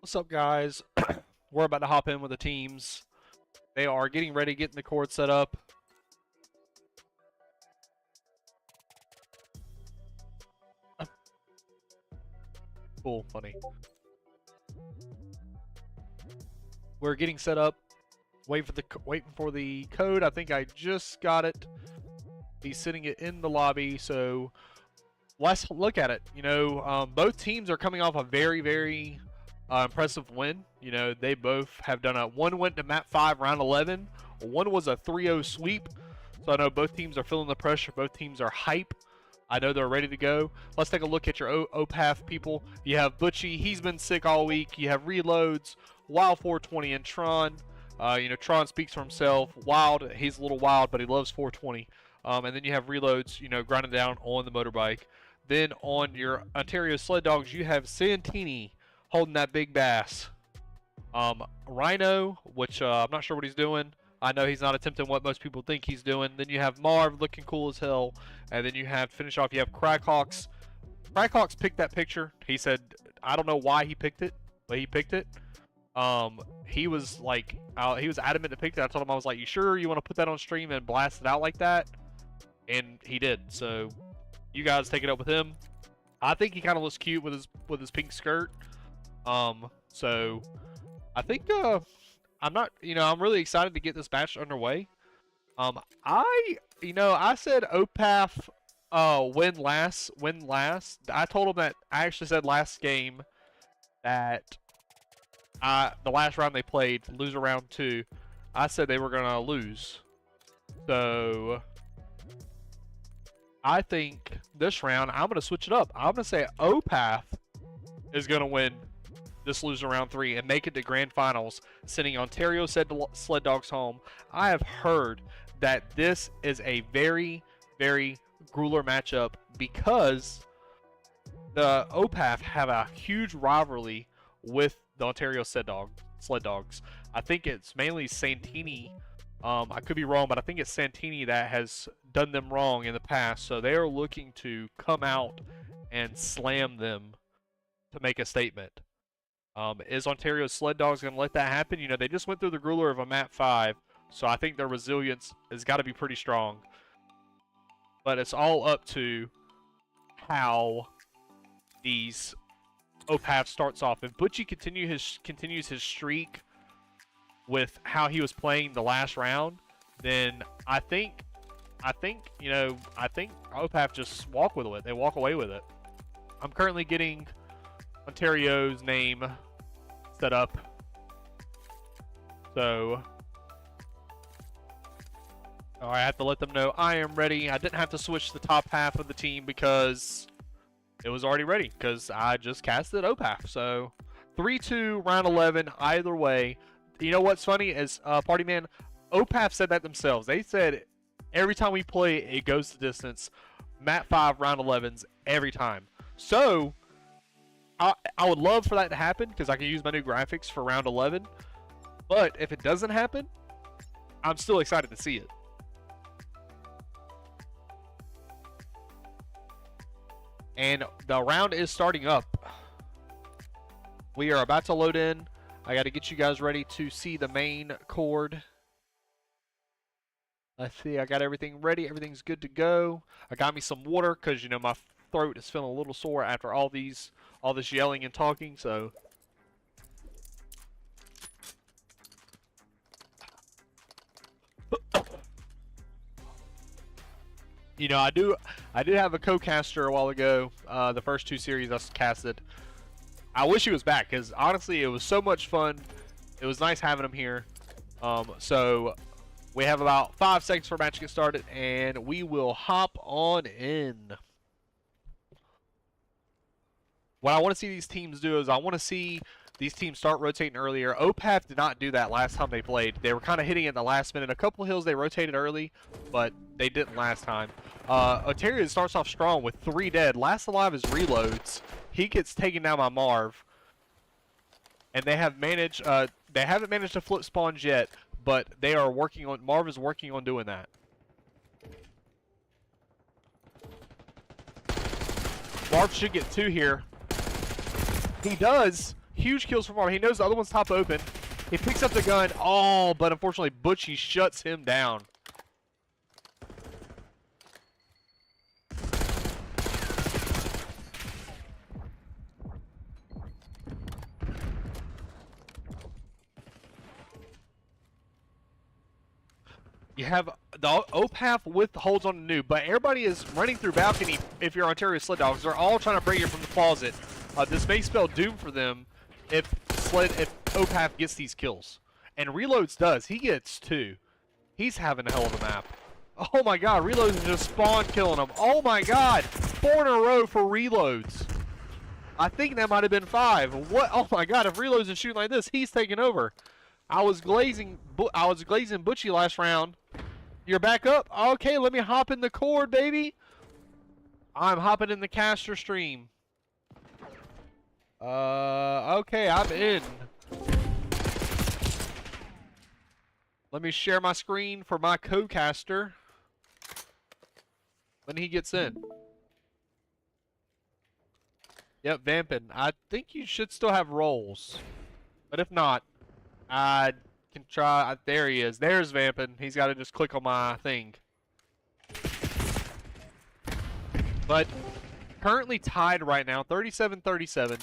What's up, guys? We're about to hop in with the teams. They are getting ready, getting the cord set up. cool, funny. We're getting set up. Waiting for the code. I think I just got it. He's sitting it in the lobby. So let's look at it. You know, both teams are coming off a very, very impressive win. You know, they both have done one went to map 5 round 11. One was a 3-0 sweep. So I know both teams are feeling the pressure. Both teams are hype. I know they're ready to go. Let's take a look at your OpAf people. You have Butchie. He's been sick all week. You have Reloads, Wild 420, and Tron. You know, Tron speaks for himself. Wild, he's a little wild, but he loves 420. And then you have Reloads, you know, grinding down on the motorbike. Then on your Ontario Sled Dogs, you have Santini holding that big bass. Rhino, which I'm not sure what he's doing. I know he's not attempting what most people think he's doing. Then you have Marv looking cool as hell. And then you have, to finish off, you have Crackhawks. Crackhawks picked that picture. He said, I don't know why he picked it, but he picked it. He was like, he was adamant to pick that. I told him, I was like, you sure you want to put that on stream and blast it out like that? And he did. So you guys take it up with him. I think he kind of looks cute with his pink skirt. So I think, I'm not, you know, I'm really excited to get this match underway. I said OpAf, win last. I told him that, I actually said last game that the last round they played, lose round 2, I said they were gonna lose. So I think this round I'm gonna switch it up. I'm gonna say OpAf is gonna win this loser round 3 and make it to grand finals, sending Ontario Sled Dogs home. I have heard that this is a very, very grueler matchup because the OpAf have a huge rivalry with the Ontario Sled Dogs. I think it's mainly Santini. I could be wrong, but I think it's Santini that has done them wrong in the past. So they are looking to come out and slam them to make a statement. Is Ontario Sled Dogs going to let that happen? You know, they just went through the grueler of a map 5, so I think their resilience has got to be pretty strong. But it's all up to how these OpAf starts off. If Butchie continues his streak with how he was playing the last round, then I think OpAf just walk with it. They walk away with it. I'm currently getting Ontario's name set up. So I have to let them know I am ready. I didn't have to switch the top half of the team because it was already ready because I just casted OpAf. So 3-2 round 11 either way. You know what's funny is Party Man, OpAf said that themselves. They said every time we play it goes the distance. Map 5 round 11s every time. So I would love for that to happen because I can use my new graphics for round 11. But if it doesn't happen, I'm still excited to see it. And the round is starting up. We are about to load in. I got to get you guys ready to see the main cord. Let's see, I got everything ready. Everything's good to go. I got me some water because, you know, my throat is feeling a little sore after all this yelling and talking, so. You know, I did have a co-caster a while ago. The first 2 series I casted. I wish he was back because honestly, it was so much fun. It was nice having him here. So we have about 5 seconds for a match to get started, and we will hop on in. What I want to see these teams do is I want to see these teams start rotating earlier. OpAf did not do that last time they played. They were kind of hitting it in the last minute. A couple of hills they rotated early, but they didn't last time. Ontario starts off strong with 3 dead. Last alive is Reloads. He gets taken down by Marv. And they have managed, they haven't managed to flip spawns yet, but they are working on, Marv is working on doing that. Marv should get 2 here. He does. Huge kills from Marv. He knows the other one's top open. He picks up the gun. Oh, but unfortunately, Butchie shuts him down. You have the OpAf with holds on the noob, but everybody is running through balcony. If you're Ontario Sled Dogs, they're all trying to break it from the closet. This may spell doom for them if OpAf gets these kills, and Reloads does. He gets 2. He's having a hell of a map. Oh my God, Reloads just spawn killing them. Oh my God, 4 in a row for Reloads. I think that might have been 5. What? Oh my God, if Reloads is shooting like this, he's taking over. I was glazing Butchie last round. You're back up? Okay, let me hop in the cord, baby. I'm hopping in the caster stream. Okay, I'm in. Let me share my screen for my co-caster when he gets in. Yep, vamping. I think you should still have rolls. But if not, I can try. There he is. There's vamping. He's got to just click on my thing. But currently tied right now, 37-37.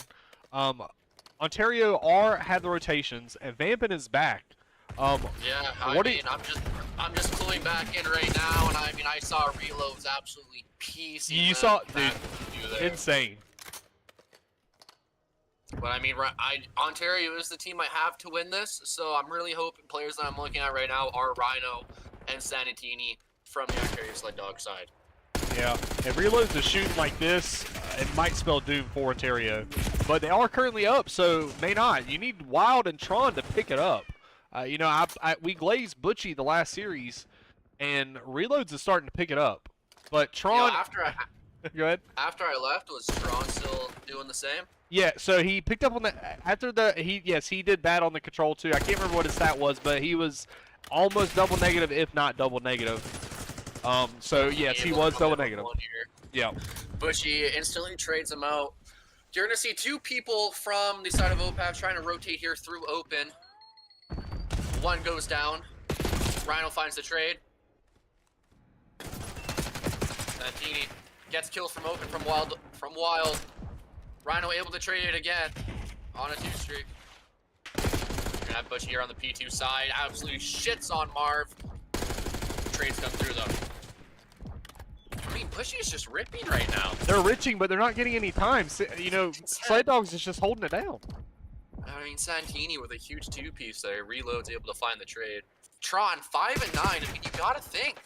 Ontario had the rotations, and vamping is back. Yeah, I mean, I'm just pulling back in right now, and I mean, I saw Reloads absolutely piecing. You saw, dude, insane. But I mean, Ontario is the team I have to win this, so I'm really hoping players that I'm looking at right now are Rhino and Sanatini from the Ontario Sled Dog side. Yeah, if Reloads is shooting like this, it might spell doom for Ontario. But they are currently up, so may not. You need Wild and Tron to pick it up. You know, we glazed Butchie the last series, and Reloads is starting to pick it up. But Tron... Go ahead. After I left, was Tron still doing the same? Yeah, so he picked up on the yes, he did bad on the control too. I can't remember what his stat was, but he was almost double negative, if not double negative. So yes, he was double negative. Yeah. Butchie instantly trades him out. You're gonna see 2 people from the side of OpAf trying to rotate here through open. One goes down. Rhino finds the trade. Santini gets killed from open from Wild. Rhino able to trade it again on a 2-streak. We're gonna have Butchie here on the P2 side. Absolutely shits on Marv. Trades come through though. I mean, Butchie is just ripping right now. They're riching, but they're not getting any time. You know, Sled Dogs is just holding it down. I mean, Santini with a huge 2-piece there. Reload's able to find the trade. Tron, 5 and 9. I mean, you gotta think.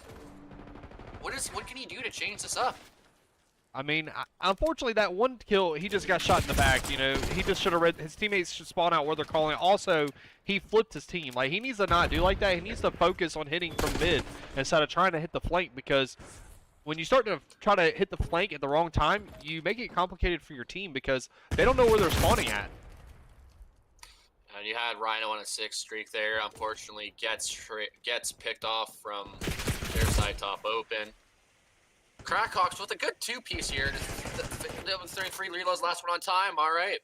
What can he do to change this up? I mean, unfortunately, that one kill, he just got shot in the back. You know, he just should have read. His teammates should spawn out where they're calling it. Also, he flipped his team. Like, he needs to not do like that. He needs to focus on hitting from mid instead of trying to hit the flank, because when you start to try to hit the flank at the wrong time, you make it complicated for your team because they don't know where they're spawning at. And you had Rhino on a 6-streak there. Unfortunately, gets picked off from their side top open. Crackhawks with a good 2-piece here. 33 reloads, last one on time. All right.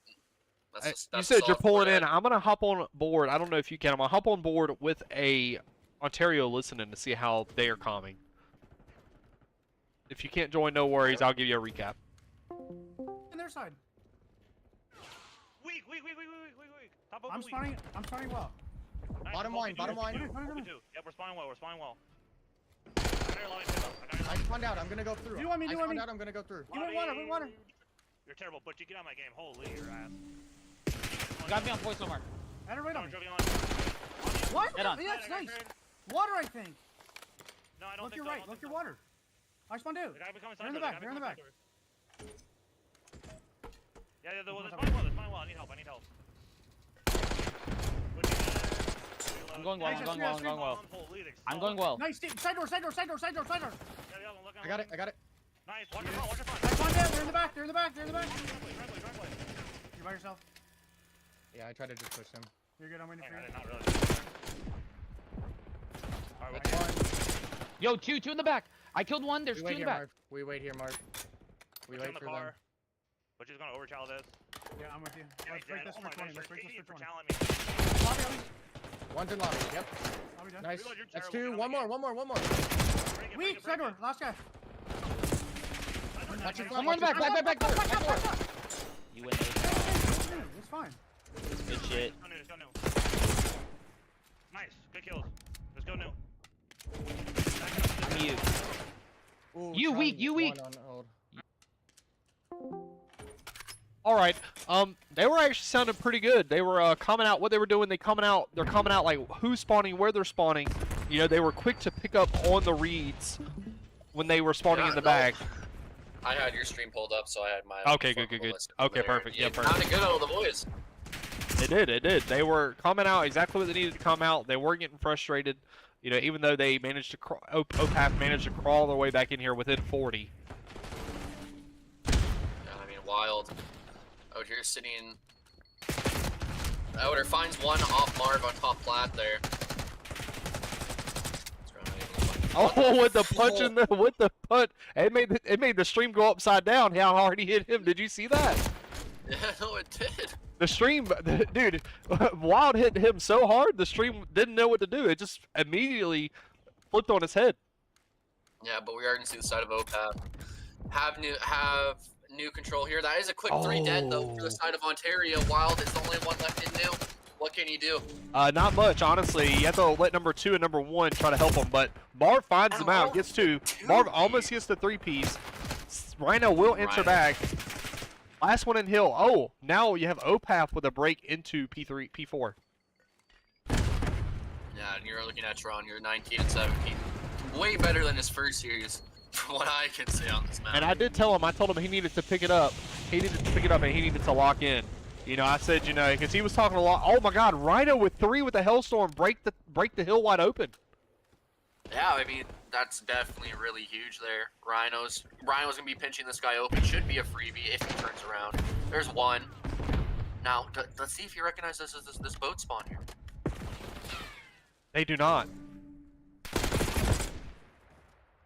That's you said you're pulling in. I'm gonna hop on board. I don't know if you can. I'm gonna hop on board with a Ontario listening to see how they are calming. If you can't join, no worries. I'll give you a recap. On their side. Weak. Top open I'm weak. spawning well. Nice. Bottom line. Yep, we're spawning well. I spawned out. I'm gonna go through. Do on me. I'm gonna go through. You want water. You're terrible, but you get out of my game. Holy your ass. Got me on point somewhere. Add it right on me. On. What? Head on. Yeah, it's nice. Water, I think. No, I don't Look think your so. right. Look your water. I spawned out. The guy becoming They're in the back. They're in the back. Yeah, they're spawning well. I need help. I'm going well. I'm going well. Nice. Side door. Yeah, I'm looking. I got it. Nice. Watch your front. I spawned out. They're in the back. Try and play. You're by yourself. Yeah, I tried to just push him. You're good. I'm waiting for you. Not really. Alright, Yo, two in the back. I killed one. There's two in the back. We wait here, Marv. We wait for them. But she's gonna overchild this. Yeah, I'm with you. Let's break this for 20. Let's break this for 20. Challenge me. One's in lobby. Yep. I'll be done. Nice. Reload, you're That's terrible. 2. One more. Weak. Side door. Last guy. Watch your One more in the back. Back door. You win those. It's fine. Good shit. Let's go new. Nice. Good kills. Let's go new. You weak, you weak. One on hold. All right. They were actually sounding pretty good. They were coming out what they were doing. They're coming out like who's spawning, where they're spawning. You know, they were quick to pick up on the reads when they were spawning Yeah, in the no. bag. I had your stream pulled up, so I had my. Okay, good. Okay, perfect. Yeah, perfect. Sounded good out of the boys. It did. They were coming out exactly what they needed to come out. They weren't getting frustrated. You know, even though they managed to OpAf managed to crawl their way back in here within 40. Yeah, I mean, wild. Out here sitting. Outer finds one off Marv on top plat there. Oh, with the punch in the it made the stream go upside down. How hard he hit him. Did you see that? Yeah, no, it did. The stream, dude, Wild hit him so hard, the stream didn't know what to do. It just immediately flipped on his head. Yeah, but we are gonna see the side of OpAf. Have new control here. That is a quick 3 dead though for the side of Ontario. Wild is the only one left in new. What can you do? Not much, honestly. You have to let number 2 and number 1 try to help him, but Marv finds them out, gets 2. Marv almost gets the 3-piece. Rhino will answer back. Last one in hill. Oh, now you have OpAf with a break into P3, P4. Yeah, and you're looking at Tron. You're 19 and 17. Way better than his first series, from what I can see on this map. And I did tell him, I told him he needed to pick it up. He needed to pick it up and he needed to lock in. You know, I said, you know, because he was talking a lot. Oh my God, Rhino with 3 with the Hellstorm, break the hill wide open. Yeah, I mean, that's definitely really huge there. Rhino's gonna be pinching this guy open. Should be a freebie if he turns around. There's one. Now, let's see if you recognize this boat spawn here. They do not.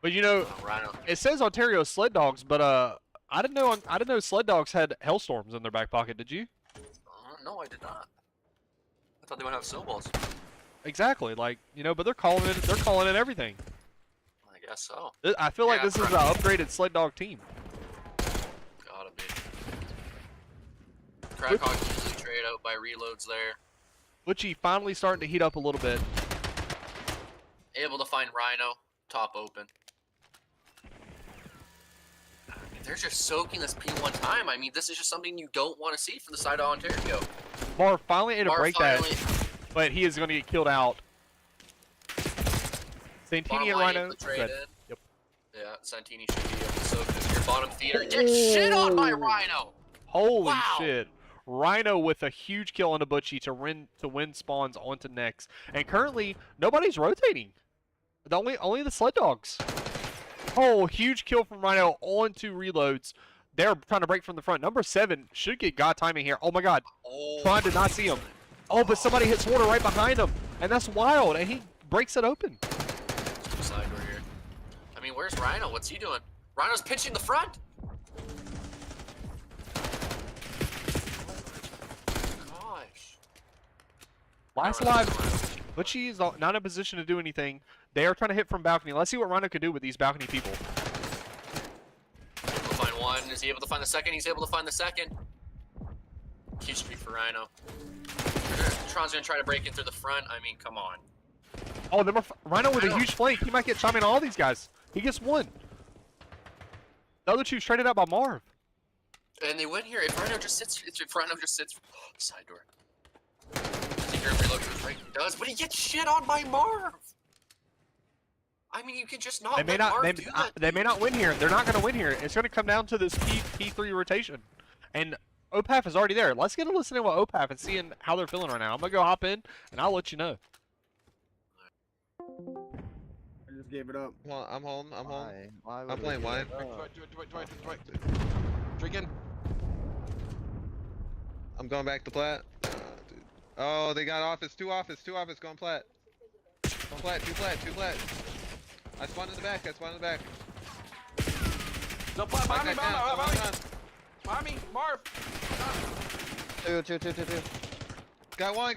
But you know, Rhino. it says Ontario Sled Dogs, but I didn't know Sled Dogs had Hellstorms in their back pocket. Did you? No, I did not. I thought they would have snowballs. Exactly, like, you know, but they're calling it everything. I guess so. I feel like this is an upgraded Sled Dog team. Gotta be. Crackhawk easily trade out by reloads there. Butchie finally starting to heat up a little bit. Able to find Rhino. Top open. I mean, they're just soaking this P1 time. I mean, this is just something you don't want to see from the side of Ontario. Marv finally able to break that, finally- but he is going to get killed out. Santini and Rhino. Good. Yep. Yeah, Santini should be able to soak this. Your bottom feeder. Get shit on by Rhino! Holy Wow. shit. Rhino with a huge kill on a Butchie to win spawns onto next. And currently, nobody's rotating. Only the Sled Dogs. Oh, huge kill from Rhino onto reloads. They're trying to break from the front. Number 7 should get God timing here. Oh my God. Oh. Tron did not see him. Oh, but somebody hits water right behind him. And that's wild. And he breaks it open. Side door here. I mean, where's Rhino? What's he doing? Rhino's pitching the front. Gosh. Last alive. Butchie is not in a position to do anything. They are trying to hit from balcony. Let's see what Rhino can do with these balcony people. Able to find one. Is he able to find the second? He's able to find the second. Huge streak for Rhino. Tron's gonna try to break in through the front. I mean, come on. Oh, Rhino with a huge flank. He might get chiming on all these guys. He gets 1. The other 2 traded out by Marv. And they win here. If Rhino just sits side door. I think your reload goes right. He does, but he gets shit on by Marv. I mean, you can just not. They may let not. Marv do that. They may not win here. They're not going to win here. It's going to come down to this P3 rotation, and OpAf is already there. Let's get a listen to what OpAf and seeing how they're feeling right now. I'm gonna go hop in, and I'll let you know. I just gave it up. Well, I'm home. I'm home. Why I'm playing wine. Drinking. I'm going back to plat. Dude. Oh, they got office. 2 office. 2 office. Going plat. Going plat. 2 plat. 2 plat. I spawned in the back. No, behind me, behind me, Marv. Two. Got one.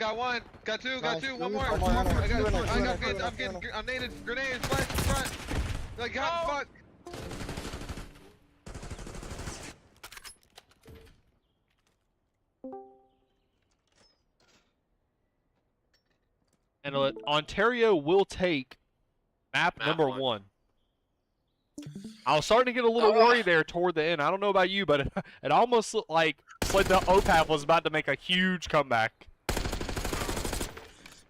Got 2. Nice. 1 more. One more. I'm naded. Grenades. Flash in front. Like, God, fuck. And Ontario will take map number one. 1. I was starting to get a little worried there toward the end. I don't know about you, but it almost looked like Sled OpAf was about to make a huge comeback.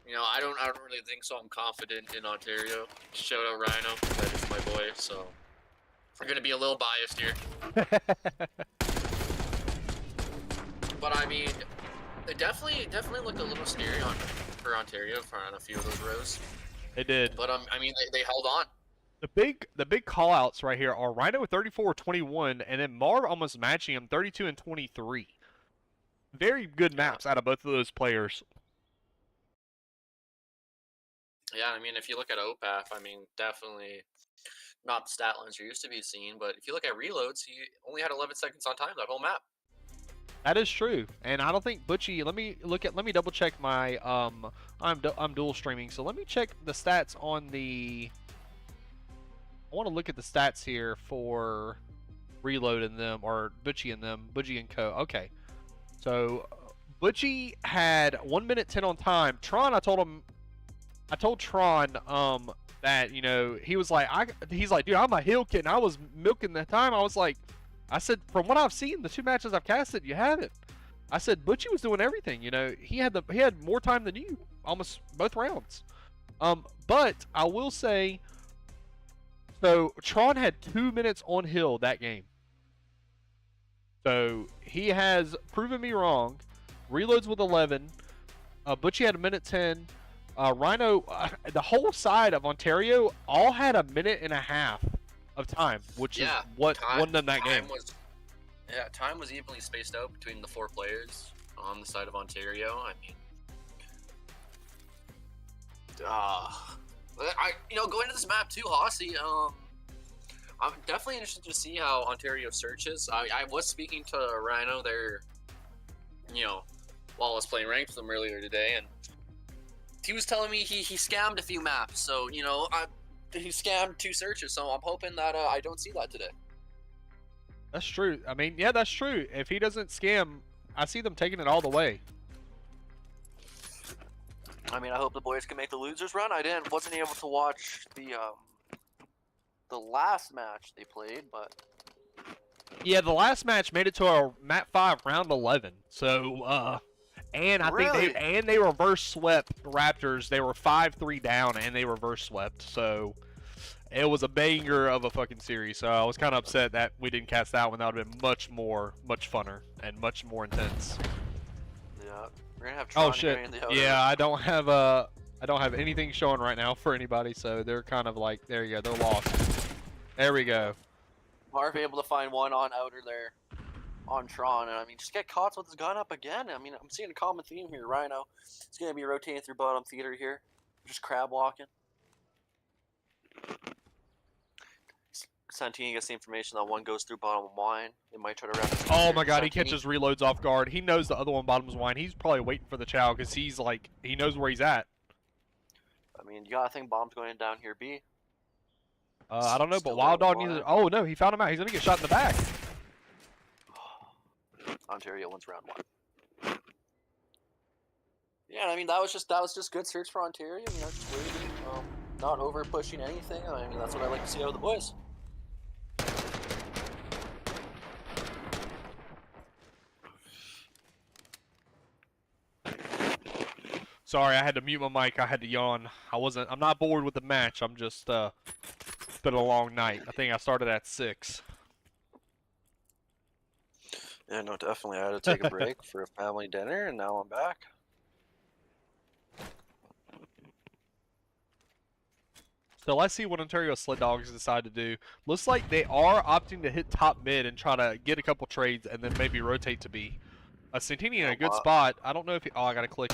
You know, I don't really think so. I'm confident in Ontario. Shout out Rhino, that is my boy. So we're gonna be a little biased here, but I mean, it definitely looked a little scary for Ontario on a few of those rows. It did. But I mean, they held on. The big call-outs right here are Rhino with 34-21, and then Marv almost matching him 32 and 23. Very good maps out of both of those players. Yeah, I mean, if you look at OpAf, I mean, definitely not the stat lines you're used to be seeing. But if you look at reloads, he only had 11 seconds on time that whole map. That is true, and I don't think Butchie. Let me double check my I'm dual streaming, so let me check the stats on the. I want to look at the stats here for Reload and them, or Butchie and them, Butchie and Co. Okay, so Butchie had 1 minute 10 on time. Tron, I told Tron that, you know, he was like, he's like, dude, I'm a heel kid, and I was milking the time. I said, from what I've seen, the 2 matches I've casted, you haven't. I said, Butchie was doing everything. You know, he had more time than you, almost both rounds. But I will say. So, Tron had 2 minutes on hill that game. So, he has proven me wrong. Reloads with 11. Butchie had 1 minute 10. Rhino, the whole side of Ontario all had 1.5 minutes of time, which is what won them that game. Time was evenly spaced out between the 4 players on the side of Ontario. I mean, you know, going to this map too, Hossy, I'm definitely interested to see how Ontario searches. I was speaking to Rhino there, you know, while I was playing ranked with him earlier today, and he was telling me he scammed a few maps. So, you know, he scammed 2 searches. So I'm hoping that I don't see that today. That's true. I mean, yeah, that's true. If he doesn't scam, I see them taking it all the way. I mean, I hope the boys can make the losers run. Wasn't able to watch the last match they played, but yeah, the last match made it to our Map 5 round 11. So, and I think they reverse swept Raptors. They were 5-3 down, and they reverse swept. So it was a banger of a fucking series. So I was kind of upset that we didn't cast that one. That would have been much funner and much more intense. Yeah, we're gonna have Tron shit. in the outer. Yeah, I don't have anything showing right now for anybody. So they're kind of like, there you go, they're lost. There we go. Marv able to find one on outer there on Tron, and I mean, just get caught with his gun up again. I mean, I'm seeing a common theme here. Rhino is going to be rotating through bottom theater here, just crab walking. Santini gets the information that one goes through bottom wine. They might try to wrap his Oh my god, Santini. he catches reloads off guard. He knows the other one bottom's wine. He's probably waiting for the chow because he's like, he knows where he's at. I mean, you gotta think bomb's going down here, B. I don't know, but Still Wild Dog going needs to... Oh no, he found him out. He's gonna get shot in the back. Ontario wins round 1. Yeah, I mean, that was just good search for Ontario. You know, just waiting, not over pushing anything. I mean, that's what I like to see out of the boys. Sorry, I had to mute my mic. I had to yawn. I'm not bored with the match. I'm just, it's been a long night. I think I started at 6. Yeah, no, definitely. I had to take a break for a family dinner, and now I'm back. So let's see what Ontario Sled Dogs decide to do. Looks like they are opting to hit top mid and try to get a couple trades and then maybe rotate to B. Santini in a good spot. I don't know if he... Oh, I gotta click.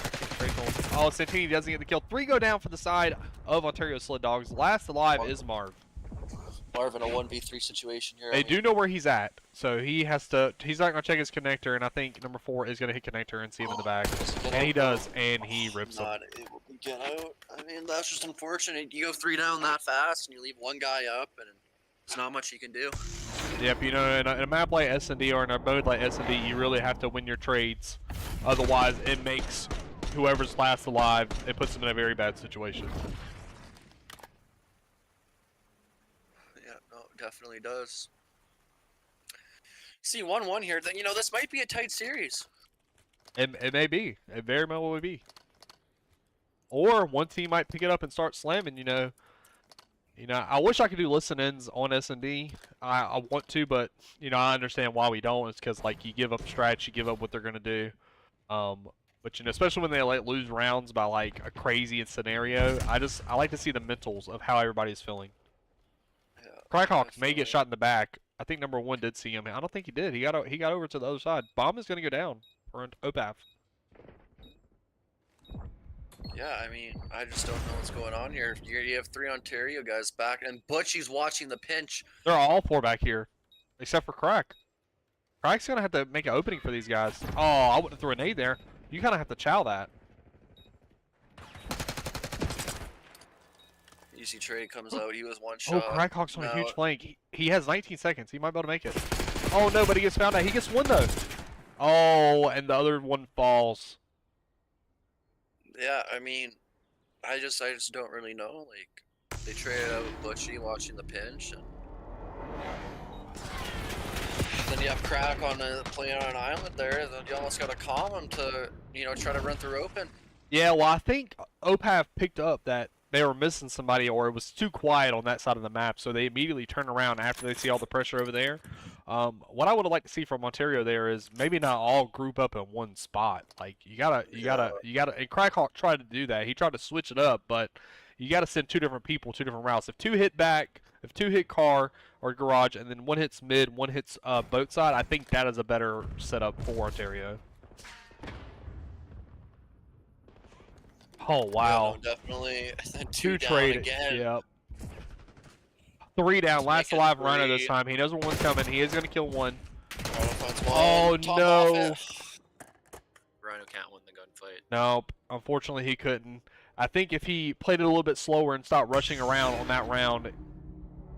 Oh, Santini doesn't get the kill. 3 go down for the side of Ontario Sled Dogs. Last alive is Marv. Marv in a 1v3 situation here. They do know where he's at, so he has to... He's not gonna check his connector, and I think number 4 is gonna hit connector and see him in the back. And he does, and he rips him. Not able to get out. I mean, that's just unfortunate. You go 3 down that fast, and you leave one guy up, and there's not much you can do. Yep, you know, in a map like S&D or in a mode like S&D, you really have to win your trades. Otherwise, it makes whoever's last alive, it puts them in a very bad situation. Yeah, no, Definitely does. See, 1-1 here. Then, you know, this might be a tight series. It may be. It very well would be. Or one team might pick it up and start slamming. I wish I could do listen-ins on S&D. I want to, but I understand why we don't. It's because like you give up strats, you give up what they're gonna do. But especially when they like lose rounds by like a crazy scenario, I like to see the mentals of how everybody's feeling. Yeah, Crackhawk may get definitely. shot in the back. I think number 1 did see him. I don't think he did. He got over to the other side. Bomb is gonna go down for an OpAf. Yeah, I mean, I just don't know what's going on here. You have 3 Ontario guys back, and Butchie's watching the pinch. They're all 4 back here, except for Crack. Crack's gonna have to make an opening for these guys. Oh, I wouldn't have thrown a nade there. You kind of have to chow that. Easy trade comes out. He was one Oh, shot. Crackhawk's on a Now- huge flank. He has 19 seconds. He might be able to make it. Oh no, but he gets found out. He gets 1 though. Oh, and the other one falls. Yeah, I mean, I just don't really know. Like, they traded out with Butchie watching the pinch, and then you have Crack on playing on an island there. Then you almost got to calm him to, try to run through open. Yeah, well, I think OpAf picked up that they were missing somebody, or it was too quiet on that side of the map, so they immediately turn around after they see all the pressure over there. What I would have liked to see from Ontario there is maybe not all group up in one spot. Like you gotta. And Crackhawk tried to do that. He tried to switch it up, but you gotta send 2 different people, 2 different routes. If 2 hit back, if 2 hit car or garage, and then 1 hits mid, 1 hits boat side, I think that is a better setup for Ontario. Oh wow. Yeah, no, definitely. 2 down trade. again. Yep. 3 down. Last Making alive Rhino 3. this time. He knows when 1's coming. He is gonna kill 1. Oh, Oh no. Rhino can't win the gunfight. Nope. Unfortunately, he couldn't. I think if he played it a little bit slower and stopped rushing around on that round,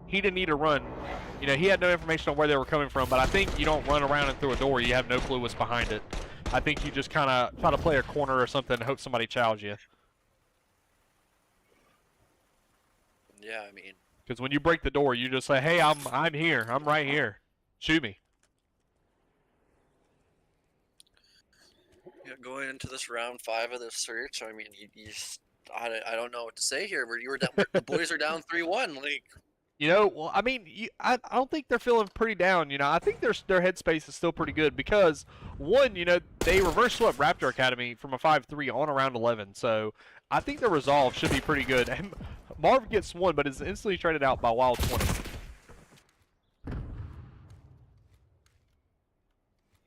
he didn't need to run. He had no information on where they were coming from, but I think you don't run around and through a door. You have no clue what's behind it. I think you just kind of try to play a corner or something and hope somebody chows you. Yeah, I mean, Because when you break the door, you just say, "Hey, I'm here. I'm right here. Shoot me." yeah, going into this round 5 of this search, I mean, I don't know what to say here. You were down, the boys are down 3-1. Like, Well, I mean, I don't think they're feeling pretty down. I think their headspace is still pretty good because, one, they reverse swept Raptor Academy from a 5-3 on around 11. So I think their resolve should be pretty good. And Marv gets 1, but is instantly traded out by Wild 20.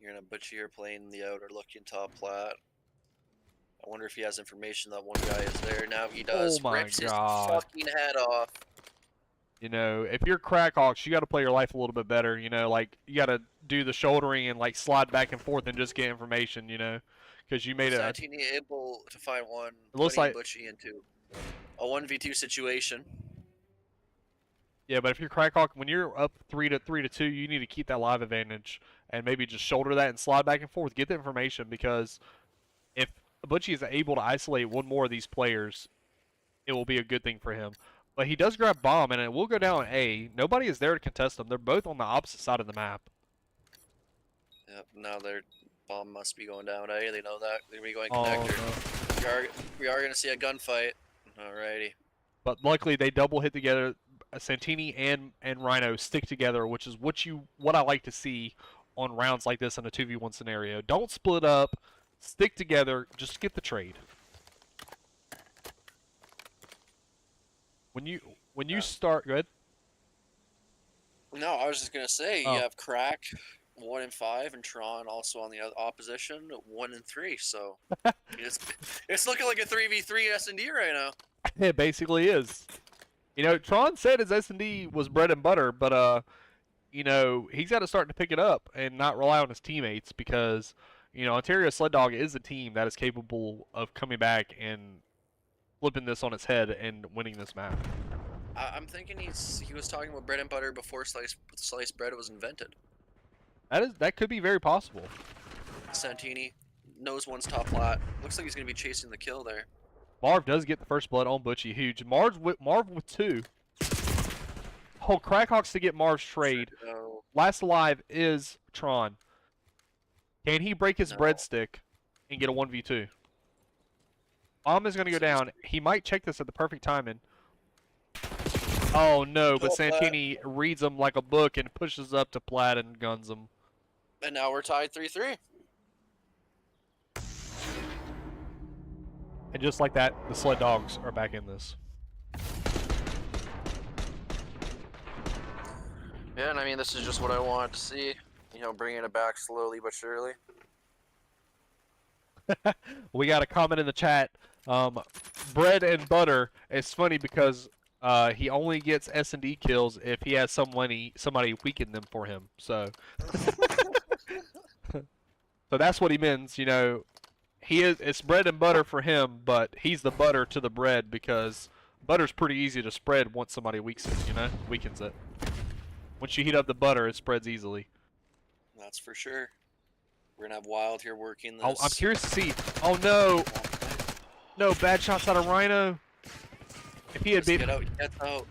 you're gonna Butchie here playing the outer looking top plat. I wonder if he has information that one guy is there. Now he does. Oh my Rips God. his fucking head off. If you're Crackhawks, you got to play your life a little bit better. Like you got to do the shouldering and like slide back and forth and just get information. Because you made Santini able to find one. It looks putting like- Butchie into a 1v2 situation. Yeah, but if you're Crackhawk, when you're up 3-2, you need to keep that live advantage and maybe just shoulder that and slide back and forth. Get the information because if Butchie is able to isolate 1 more of these players, it will be a good thing for him. But he does grab bomb, and it will go down A. Nobody is there to contest them. They're both on the opposite side of the map. Yep. Now their bomb must be going down. They know that they're gonna be going Oh, connector. no. We are gonna see a gunfight. Alrighty. But luckily, they double hit together. Santini and Rhino stick together, which is what I like to see on rounds like this in a 2v1 scenario. Don't split up. Stick together. Just get the trade. When you start, go ahead. No, I was just gonna say Oh. you have Crack 1 and 5, and Tron also on the opposition 1 and 3. So it's looking like a 3v3 S&D right now. It basically is. Tron said his S&D was bread and butter, but he's got to start to pick it up and not rely on his teammates because Ontario Sled Dog is a team that is capable of coming back and flipping this on its head and winning this map. I'm thinking he was talking about bread and butter before sliced bread was invented. That could be very possible. Santini knows one's top plat. Looks like he's gonna be chasing the kill there. Marv does get the first blood on Butchie. Huge. Marv with 2. hold Crackhawks to get Marv's trade. No. Last alive is Tron. Can he break his No. breadstick and get a 1v2? Bomb is going to go down. He might check this at the perfect timing. Oh no, but Oh, Platt. Santini reads him like a book and pushes up to Platt and guns him. And now we're tied 3-3. And just like that, the Sled Dogs are back in this. Yeah, and I mean, this is just what I wanted to see. You know, bringing it back slowly but surely. We got a comment in the chat. Bread and butter. It's funny because he only gets S&D kills if he has somebody weaken them for him. So, so that's what he means. You know, it's bread and butter for him, but he's the butter to the bread because butter's pretty easy to spread once somebody weakens it. Once you heat up the butter, it spreads easily. That's for sure. We're gonna have Wild here working this. Oh, I'm curious to see. Oh no! No bad shots out of Rhino. If he had been, Get out, get out.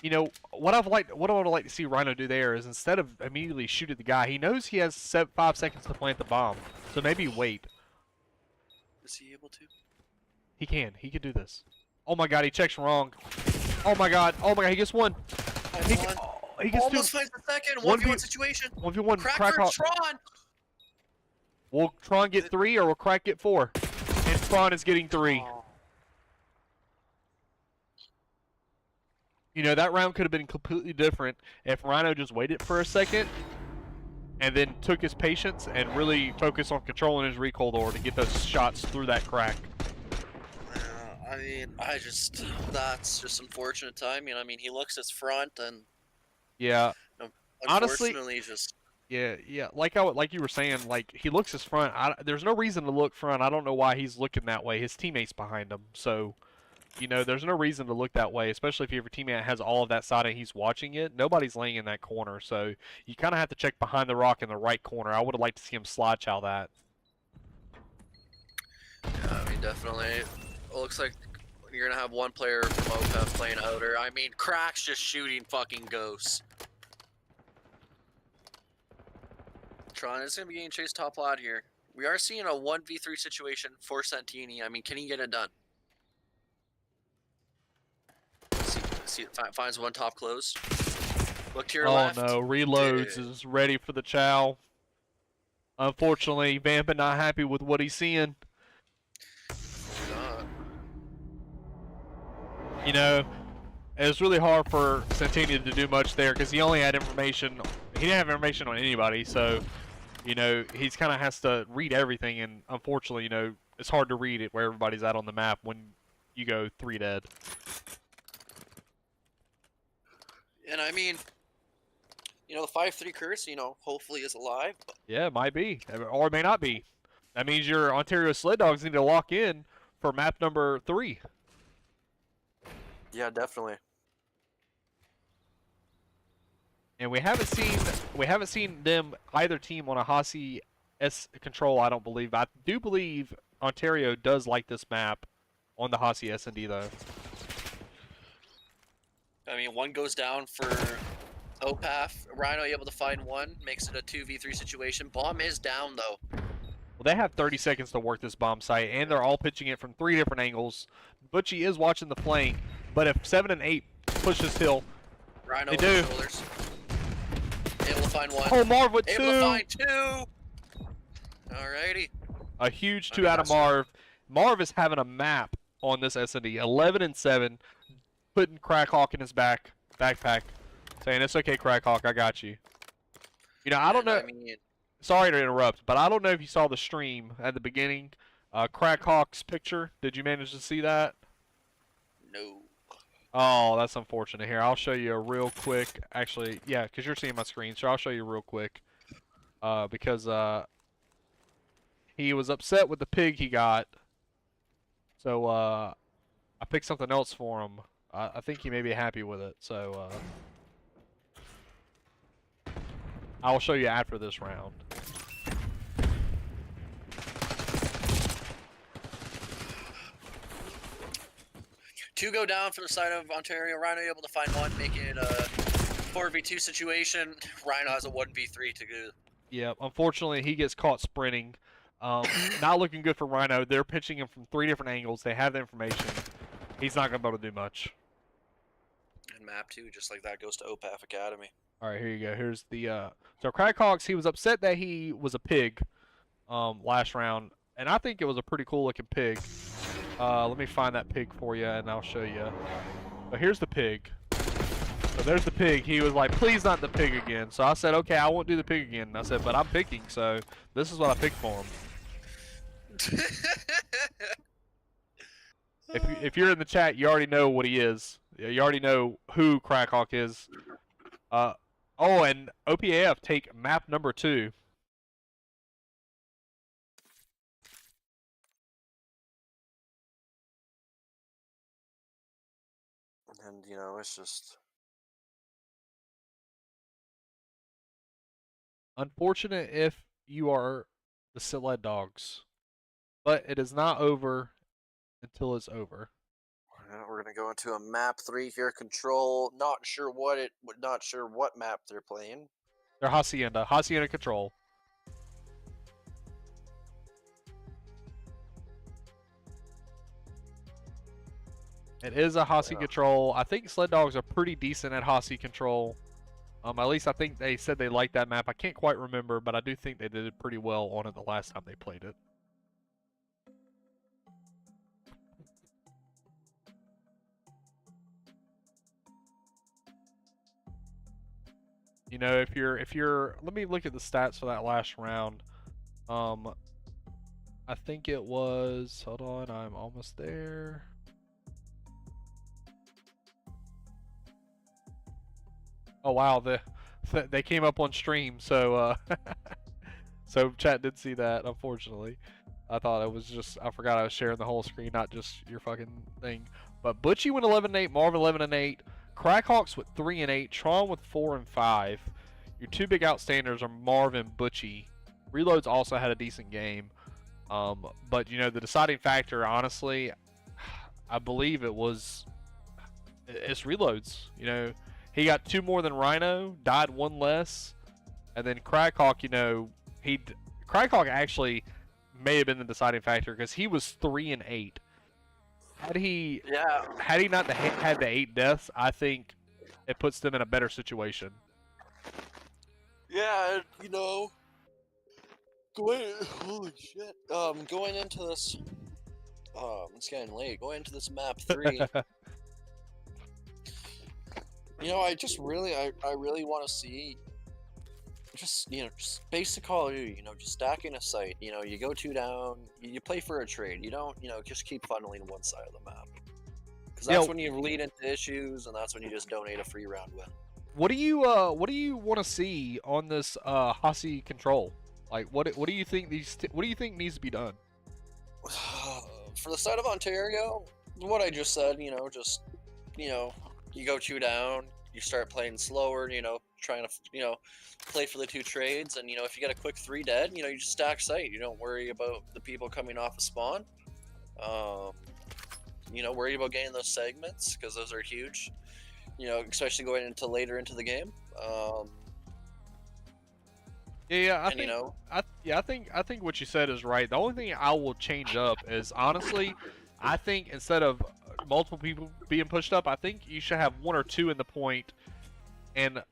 you know, what I would like to see Rhino do there is instead of immediately shoot at the guy, he knows he has 5 seconds to plant the bomb. So maybe wait. Is he able to? He can. He could do this. Oh my god, he checks wrong. Oh my god. Oh my god, he gets one. He gets Almost two. finds the second. 1v1 1v1 situation. 1v1. Cracker Crack. Tron. Will Tron get 3 or will Crack get 4? And Tron is getting 3. Oh. You know, that round could have been completely different if Rhino just waited for a second and then took his patience and really focused on controlling his recoil door to get those shots through that crack. I mean, that's just unfortunate timing. I mean, he looks his front and Yeah. Honestly, unfortunately just. Yeah. Like you were saying, like he looks his front. There's no reason to look front. I don't know why he's looking that way. His teammate's behind him, so you know there's no reason to look that way. Especially if your teammate has all of that side and he's watching it. Nobody's laying in that corner, so you kind of have to check behind the rock in the right corner. I would have liked to see him slide chow that. Yeah, I mean, definitely. It looks like you're gonna have one player from OpAf playing outer. I mean, Crack's just shooting fucking ghosts. Tron is gonna be getting chased top lad here. We are seeing a 1v3 situation for Santini. I mean, can he get it done? Finds one top close. Look to your left. Oh no, reloads is ready for the chow. Unfortunately, Vampin not happy with what he's seeing. You know, it was really hard for Santini to do much there because he only had information. He didn't have information on anybody, so you know he's kind of has to read everything. And unfortunately, you know, it's hard to read it where everybody's at on the map when you go 3 dead. And I mean, you know, the 5-3 curse, you know, hopefully is alive. But Yeah, it might be, or it may not be. That means your Ontario Sled Dogs need to lock in for map number 3. yeah, definitely. And we haven't seen them either team on a Hasi S control. I don't believe. I do believe Ontario does like this map on the Hasi S&D though. I mean, one goes down for OpAf. Rhino able to find one, makes it a 2v3 situation. Bomb is down though. Well, they have 30 seconds to work this bomb site, and they're all pitching it from 3 different angles. Butchie is watching the flank, but if 7 and 8 push this hill, Rhino they over the do. shoulders. Able to find one. Oh, Marv with 2. Able to find 2. Alrighty. A huge I 2 mean, out of that's Marv. Marv is having a map on this S&D, 11 and 7, putting Crackhawk in his backpack, saying it's okay, Crackhawk, I got you. You know, I don't know. I mean, Sorry to interrupt, but I don't know if you saw the stream at the beginning. Crackhawk's picture. Did you manage to see that? no. Oh, that's unfortunate. Here, I'll show you a real quick. Actually, yeah, because you're seeing my screen, so I'll show you real quick. Because he was upset with the pig he got. So I picked something else for him. I think he may be happy with it. So I will show you after this round. Two go down for the side of Ontario. Rhino able to find one, make it a 4v2 situation. Rhino has a 1v3 to go. Yeah, unfortunately, he gets caught sprinting. Not looking good for Rhino. They're pitching him from 3 different angles. They have the information. He's not going to be able to do much. And map 2, just like that, goes to OpAf Academy. All right, here you go. Here's the so Crackhawks. He was upset that he was a pig last round, and I think it was a pretty cool looking pig. Let me find that pig for you, and I'll show you. But here's the pig. So there's the pig. He was like, please not the pig again. So I said, okay, I won't do the pig again. And I said, but I'm picking, so this is what I picked for him. If you're in the chat, you already know what he is. You already know who Crackhawk is. Oh, and OpAf take map number 2. And, you know, it's just... Unfortunate if you are the Sled dogs. But it is not over until it's over. We're gonna go into a map 3 here. Control. Not sure what map they're playing. They're Hacienda control. It is a Hasi control. I think Sled Dogs are pretty decent at Hasi control. At least I think they said they liked that map. I can't quite remember, but I do think they did pretty well on it the last time they played it. You know, if you're let me look at the stats for that last round. I think it was, hold on, I'm almost there. Oh wow, they came up on stream, so so chat did see that, unfortunately. I thought it was just, I forgot I was sharing the whole screen, not just your fucking thing. But Butchie went 11-8, Marvin 11-8, Crackhawks with 3-8, Tron with 4-5. Your 2 big outstanders are Marvin, Butchie. Reloads also had a decent game. But you know, the deciding factor, honestly, I believe it's Reloads. You know, he got 2 more than Rhino, died 1 less, and then Crackhawk, you know, Crackhawk actually may have been the deciding factor because he was 3-8. Had he not had the 8 deaths, I think it puts them in a better situation. Yeah, you know, holy shit. Going into this, it's getting late. Going into this map 3, you know, I really want to see, just basic Call of Duty, you know, just stacking a site. You know, you go 2 down, you play for a trade. You don't, you know, just keep funneling one side of the map. Because that's when you lead into issues, and that's when you just donate a free round win. What do you want to see on this Hasi control? Like, what do you think what do you think needs to be done? For the side of Ontario, what I just said, you know, just, you know, you go 2 down, you start playing slower, you know, trying to, you know, play for the 2 trades, and, you know, if you get a quick 3 dead, you know, you just stack site. You don't worry about the people coming off a spawn. You know, worry about getting those segments, because those are huge. You know, especially going into later into the game. I think what you said is right. The only thing I will change up is, honestly, I think instead of multiple people being pushed up, I think you should have 1 or 2 in the point and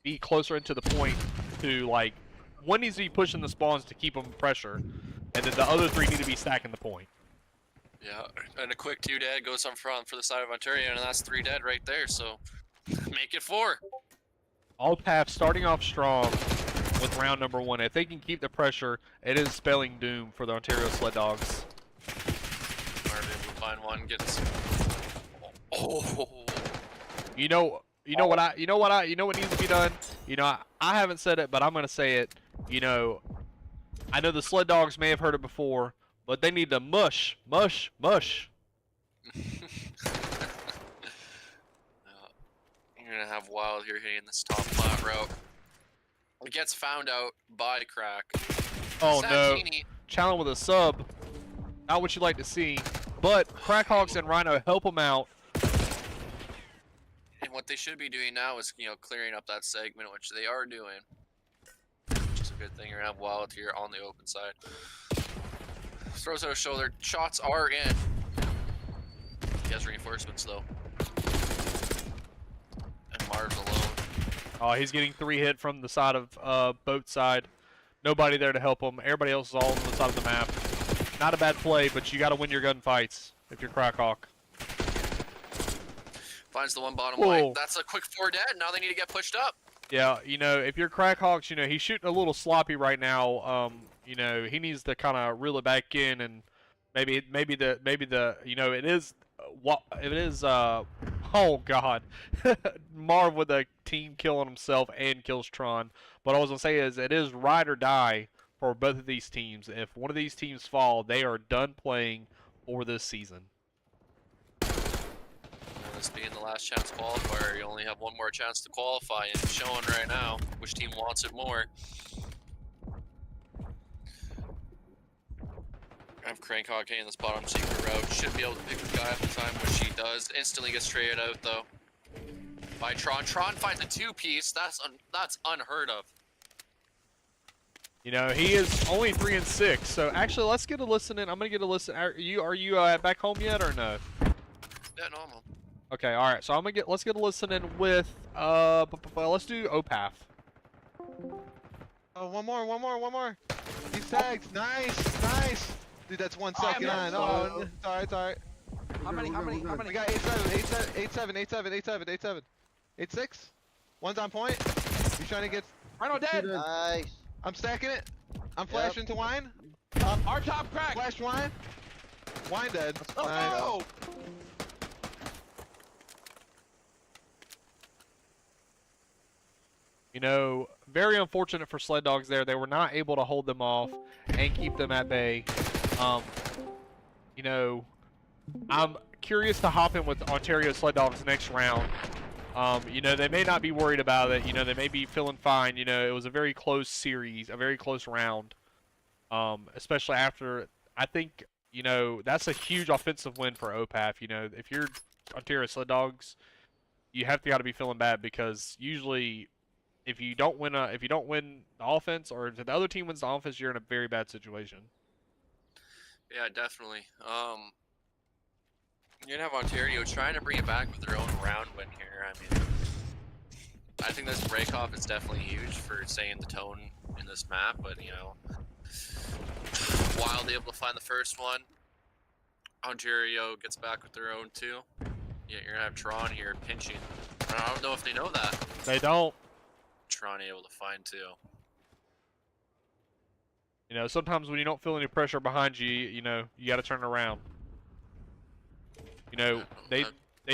be closer into the point to, like, one needs to be pushing the spawns to keep them pressure, and then the other 3 need to be stacking the point. Yeah, and a quick 2 dead goes on front for the side of Ontario, and that's 3 dead right there, so make it 4. OpAf starting off strong with round number 1. If they can keep the pressure, it is spelling doom for the Ontario Sled Dogs. Marvin will find one, gets... Oh. You know what needs to be done? You know, I haven't said it, but I'm gonna say it. You know, I know the Sled Dogs may have heard it before, but they need to mush. You're gonna have Wild here hitting this top flat route. It gets found out by Crack. Oh Santini. no! Challenge with a sub. Not what you like to see. But Crackhawks and Rhino help him out. And what they should be doing now is, you know, clearing up that segment, which they are doing. Which is a good thing. You're gonna have Wild here on the open side. Throws out a shoulder. Shots are in. He has reinforcements though. And Marv's alone. Oh, he's getting 3 hit from the side of boat side. Nobody there to help him. Everybody else is all on the side of the map. Not a bad play, but you got to win your gunfights if you're Crackhawk. Finds the one bottom Whoa. light. That's a quick 4 dead. Now they need to get pushed up. Yeah, you know, if you're Crackhawks, you know, he's shooting a little sloppy right now. You know, he needs to kind of reel it back in, and maybe the you know, it is oh god, Marv with a team killing himself and kills Tron. What I was gonna say is it is ride or die for both of these teams. If one of these teams fall, they are done playing for this season. This being the last chance qualifier, you only have one more chance to qualify, and it's showing right now which team wants it more. I have Crankhawk hitting this bottom secret route. Should be able to pick the guy up in time, which she does. Instantly gets traded out though by Tron. Tron finds a 2-piece. That's unheard of. You know, he is only 3 and 6. So actually, let's get a listen in. I'm gonna get a listen. Are you back home yet or no? Yeah, normal. Okay, all right. So let's get a listen in with let's do OpAf. Oh, one more. These tags, nice. Dude, that's 1 second on. Oh, it's alright. How many? We got 8-7. 8-6. One's on point. He's trying to get. Rhino dead. Nice. I'm stacking it. I'm flashing to wine. Our top crack. Flash wine. Wine dead. Let's go. You know, very unfortunate for Sled Dogs there. They were not able to hold them off and keep them at bay. You know, I'm curious to hop in with Ontario Sled Dogs next round. You know, they may not be worried about it. You know, they may be feeling fine. You know, it was a very close series, a very close round. Especially after, I think, you know, that's a huge offensive win for OpAf. You know, if you're Ontario Sled Dogs, you have to gotta be feeling bad because usually, if you don't win the offense, or if the other team wins the offense, you're in a very bad situation. Yeah, definitely. You're gonna have Ontario trying to bring it back with their own round win here. I mean, I think this break-off is definitely huge for setting the tone in this map, but, you know, Wild able to find the first one. Ontario gets back with their own 2. Yeah, you're gonna have Tron here pinching. I don't know if they know that. They don't. Tron able to find 2. You know, sometimes when you don't feel any pressure behind you, you know, you got to turn around. You know, they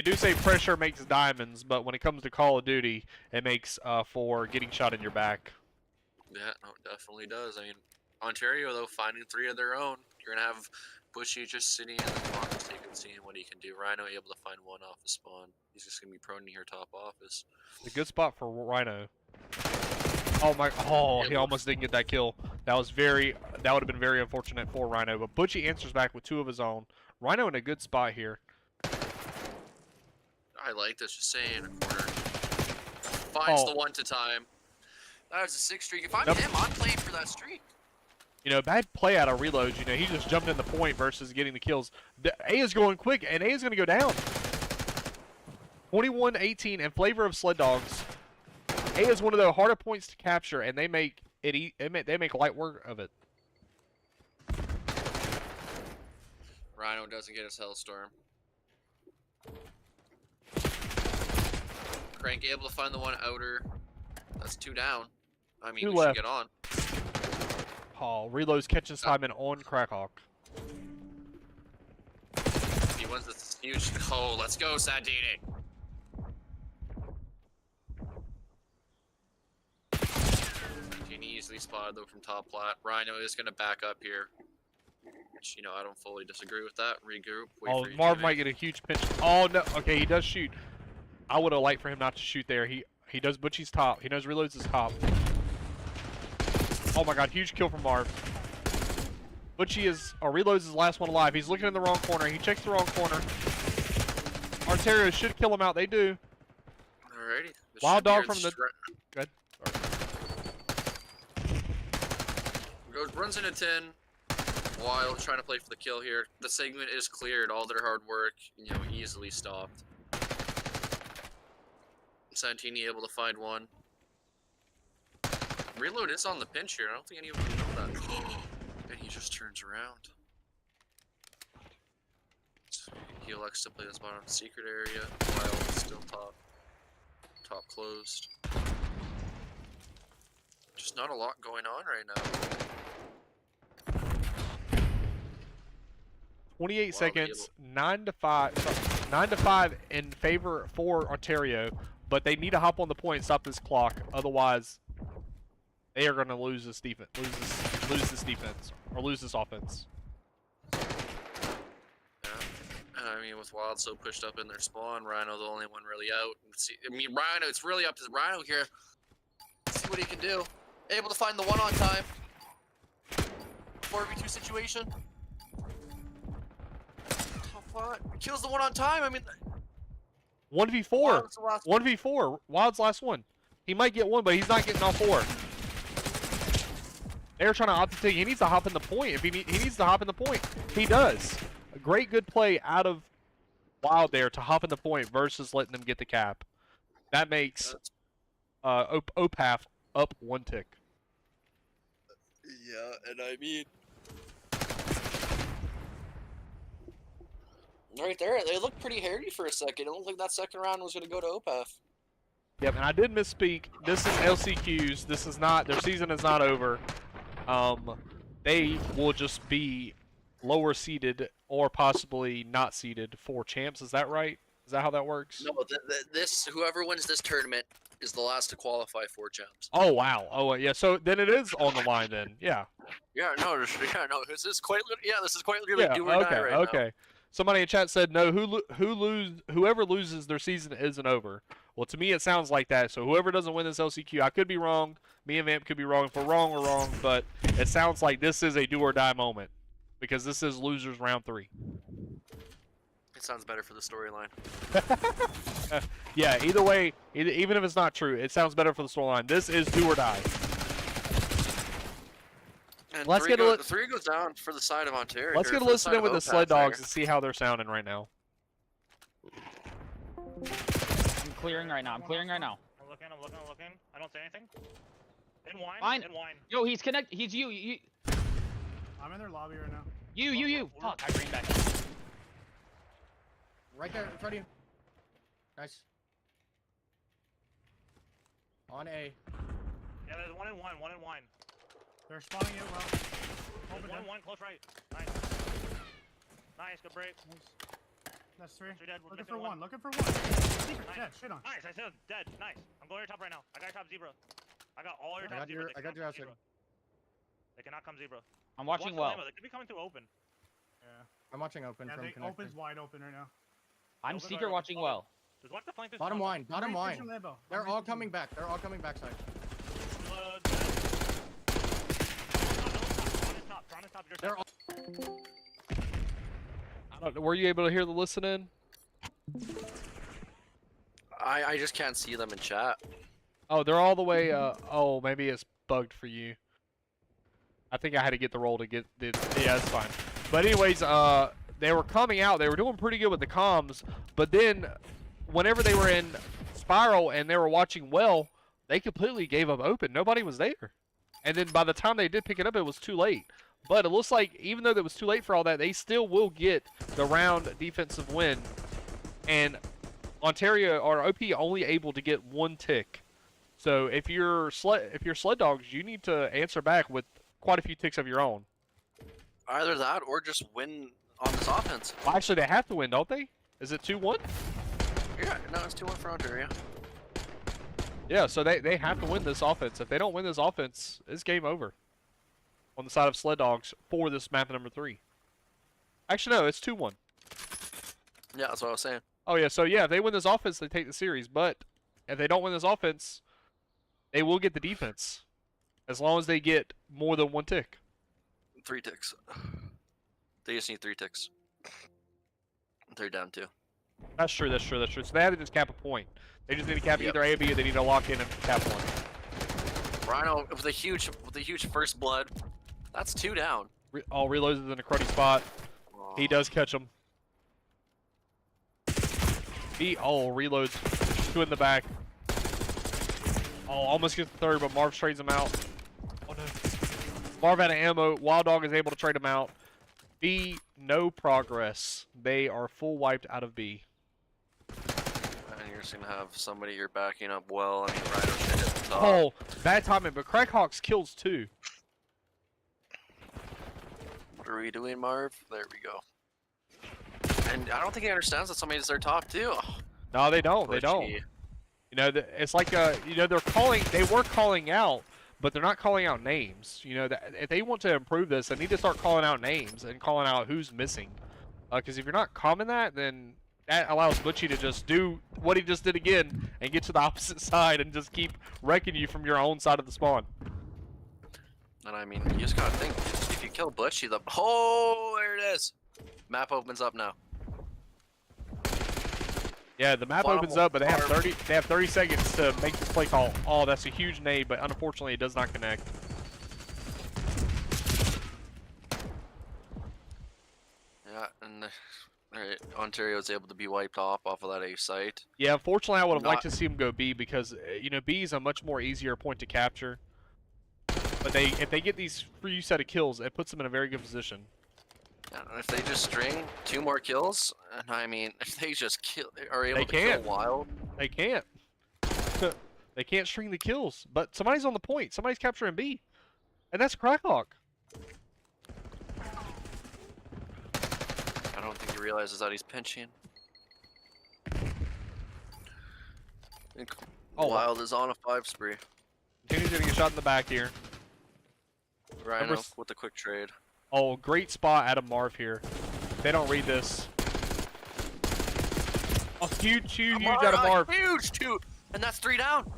do say pressure makes diamonds, but when it comes to Call of Duty, it makes for getting shot in your back. Yeah, no, it definitely does. I mean, Ontario, though, finding 3 of their own. You're going to have Bushy just sitting in the box, taking, seeing what he can do. Rhino able to find 1 off the spawn. He's just going to be prone to here top office. It's a good spot for Rhino. Oh my! Oh, he almost didn't get that kill. That would have been very unfortunate for Rhino. But Butchie answers back with 2 of his own. Rhino in a good spot here. I like this, just saying in a corner. Finds the 1 to time. That was a 6 streak. If I'm him, I'm playing for that streak. You know, bad play out of reloads. You know, he just jumped in the point versus getting the kills. A is going quick, and A is going to go down. 21-18 in favor of Sled Dogs. A is one of the harder points to capture, and they make they make light work of it. Rhino doesn't get his Hellstorm. Crank able to find the 1 outer. That's 2 down. I mean, 2 we left. should get on. Oh, reloads catching Simon on Crackhawk. He wins this huge. Oh, let's go, Sandini. Sandini easily spotted though from top plat. Rhino is going to back up here. Which, you know, I don't fully disagree with that. Regroup. Wait Oh, for each Marv other. might get a huge pinch. Oh no. Okay, he does shoot. I would have liked for him not to shoot there. He does Butchie's top. He knows reloads his top. Oh my god, huge kill from Marv. Butchie is, or reloads his last one alive. He's looking in the wrong corner. He checks the wrong corner. Ontario should kill him out. They do. Alrighty. This Wild should be dog your from the- stra- Good. Goes runs into 10. Wild trying to play for the kill here. The segment is cleared. All their hard work, easily stopped. Santini able to find one. Reload is on the pinch here. I don't think any of them know that. And he just turns around. So he elects to play this bottom secret area. Wild is still top. Top closed. Just not a lot going on right now. 28 Wild seconds, 9 to 5, 9 to 5 in favor for Ontario, but they need to hop on the point and stop this clock. Otherwise, they are going to lose this defense, lose this defense, or lose this offense. Yeah. And I mean, with Wild so pushed up in their spawn, Rhino the only one really out. Rhino, it's really up to Rhino here. Let's see what he can do. Able to find the one on time. 4v2 situation. Top 5. Kills the one on time. I mean, 1v4, Wild's the last 1v4. Wild's last one. He might get one, but he's not getting all 4. They're trying to opt to take. He needs to hop in the point. If he needs to hop in the point, he does. A great, good play out of Wild there to hop in the point versus letting them get the cap. That makes OpAf up 1 tick. Yeah, and I mean, right there, they looked pretty hairy for a second. It looked like that second round was going to go to OpAf. Yep, and I did misspeak. This is LCQs. This is not, their season is not over. They will just be lower seeded or possibly not seeded for champs. Is that right? Is that how that works? No, whoever wins this tournament is the last to qualify for champs. Oh wow. Oh yeah. So then it is on the line then. Yeah. Yeah, no, this is quite literally Yeah. do or Okay. die right Okay. now. Somebody in chat said no. Whoever loses their season isn't over. Well, to me it sounds like that. So whoever doesn't win this LCQ, I could be wrong. Me and Vamp could be wrong. If we're wrong, we're wrong. But it sounds like this is a do or die moment because this is losers round 3. It sounds better for the storyline. Yeah. Either way, even if it's not true, it sounds better for the storyline. This is do or die. And Let's get a 3 goes down for the side of Ontario. Let's or get a for the listen side in with of the OpAf Sled Dogs there. and see how they're sounding right now. I'm clearing right now. I'm clearing right now. I'm looking. I don't say anything. In wine. Fine. In wine. Yo, he's connected. He's you. I'm in their lobby right now. You. Fuck, I ran back. Right there, in front of you. Nice. On A. Yeah, there's one in wine. They're spawning it well. There's Open one, close right. Nice. Nice, good break. That's 3. Three dead, we're Looking missing for one. one. Looking for one. Secret. Nice. Dead. Shit on. Nice, I said dead. Nice. I'm going to your top right now. I got your top zebra. I got all your top zebra. They I got cannot your come outside. zebra. They cannot come zebra. I'm watching Watch the well. limo, they could be coming through open. Yeah. I'm watching open Yeah, from they connector. open's wide open right now. I'm Open secret right, watching open. well. Just watch the flank. Bottom wine, bottom Reach wine. from Limbo. They're Reach all from coming Limbo. back. They're all coming backside. They're all. I don't know. Were you able to hear the listen in? I just can't see them in chat. Oh, they're all the way. Oh, maybe it's bugged for you. I think I had to get the roll to get the. Yeah, it's fine. But anyways, they were coming out. They were doing pretty good with the comms. But then, whenever they were in spiral and they were watching well, they completely gave up open. Nobody was there. And then by the time they did pick it up, it was too late. But it looks like even though it was too late for all that, they still will get the round defensive win. And Ontario or OP only able to get 1 tick. So if you're Sled Dogs, you need to answer back with quite a few ticks of your own. Either that or just win on this offense. Well, actually, they have to win, don't they? Is it 2-1? Yeah, no, it's 2-1 for Ontario. Yeah, so they have to win this offense. If they don't win this offense, it's game over. On the side of Sled Dogs for this map number 3. Actually, no, it's 2-1. Yeah, that's what I was saying. Oh, yeah, so yeah, if they win this offense, they take the series. But if they don't win this offense, they will get the defense. As long as they get more than 1 tick. 3 ticks. They just need 3 ticks. They're down 2. That's true. That's true. That's true. So they have to just cap a point. They just need to cap Yep. either A or B, or they need to lock in and cap one. Rhino with a huge first blood. That's 2 down. All reloads is in a cruddy spot. He does catch him. B. Oh, reloads. 2 in the back. Oh, almost gets the third, but Marv trades him out. Oh no. Marv out of ammo. Wild Dog is able to trade him out. B, no progress. They are full wiped out of B. And you're just gonna have somebody you're backing up well. I mean, Rhino should hit the top. Oh, bad timing, but Crackhawks kills 2. What are we doing, Marv? There we go. And I don't think he understands that somebody's their top too. Oh, No, they don't. They don't. Butchie. You know, it's like you know, they were calling out, but they're not calling out names. You know, that if they want to improve this, they need to start calling out names and calling out who's missing. Because if you're not calming that, then that allows Butchie to just do what he just did again and get to the opposite side and just keep wrecking you from your own side of the spawn. And I mean, you just gotta think, if you kill Butchie, oh, there it is. Map opens up now. Yeah, the map opens up, but they have 30 seconds to make this play call. Oh, that's a huge nade, but unfortunately it does not connect. Yeah, and alright, Ontario is able to be wiped off of that A site. Yeah, unfortunately I would have liked to see him go B because you know, B is a much more easier point to capture. But if they get these free set of kills, it puts them in a very good position. And if they just string 2 more kills, and I mean, if they just are able They to kill can't. Wild. They can't. They can't string the kills. But somebody's on the point. Somebody's capturing B. And that's Crackhawk. I don't think he realizes that he's pinching. I think Wild is on a 5 spree. He's gonna get shot in the back here. Rhino with the quick trade. Oh, great spot out of Marv here. They don't read this. Oh, huge out of Marv. Huge 2, and that's 3 down.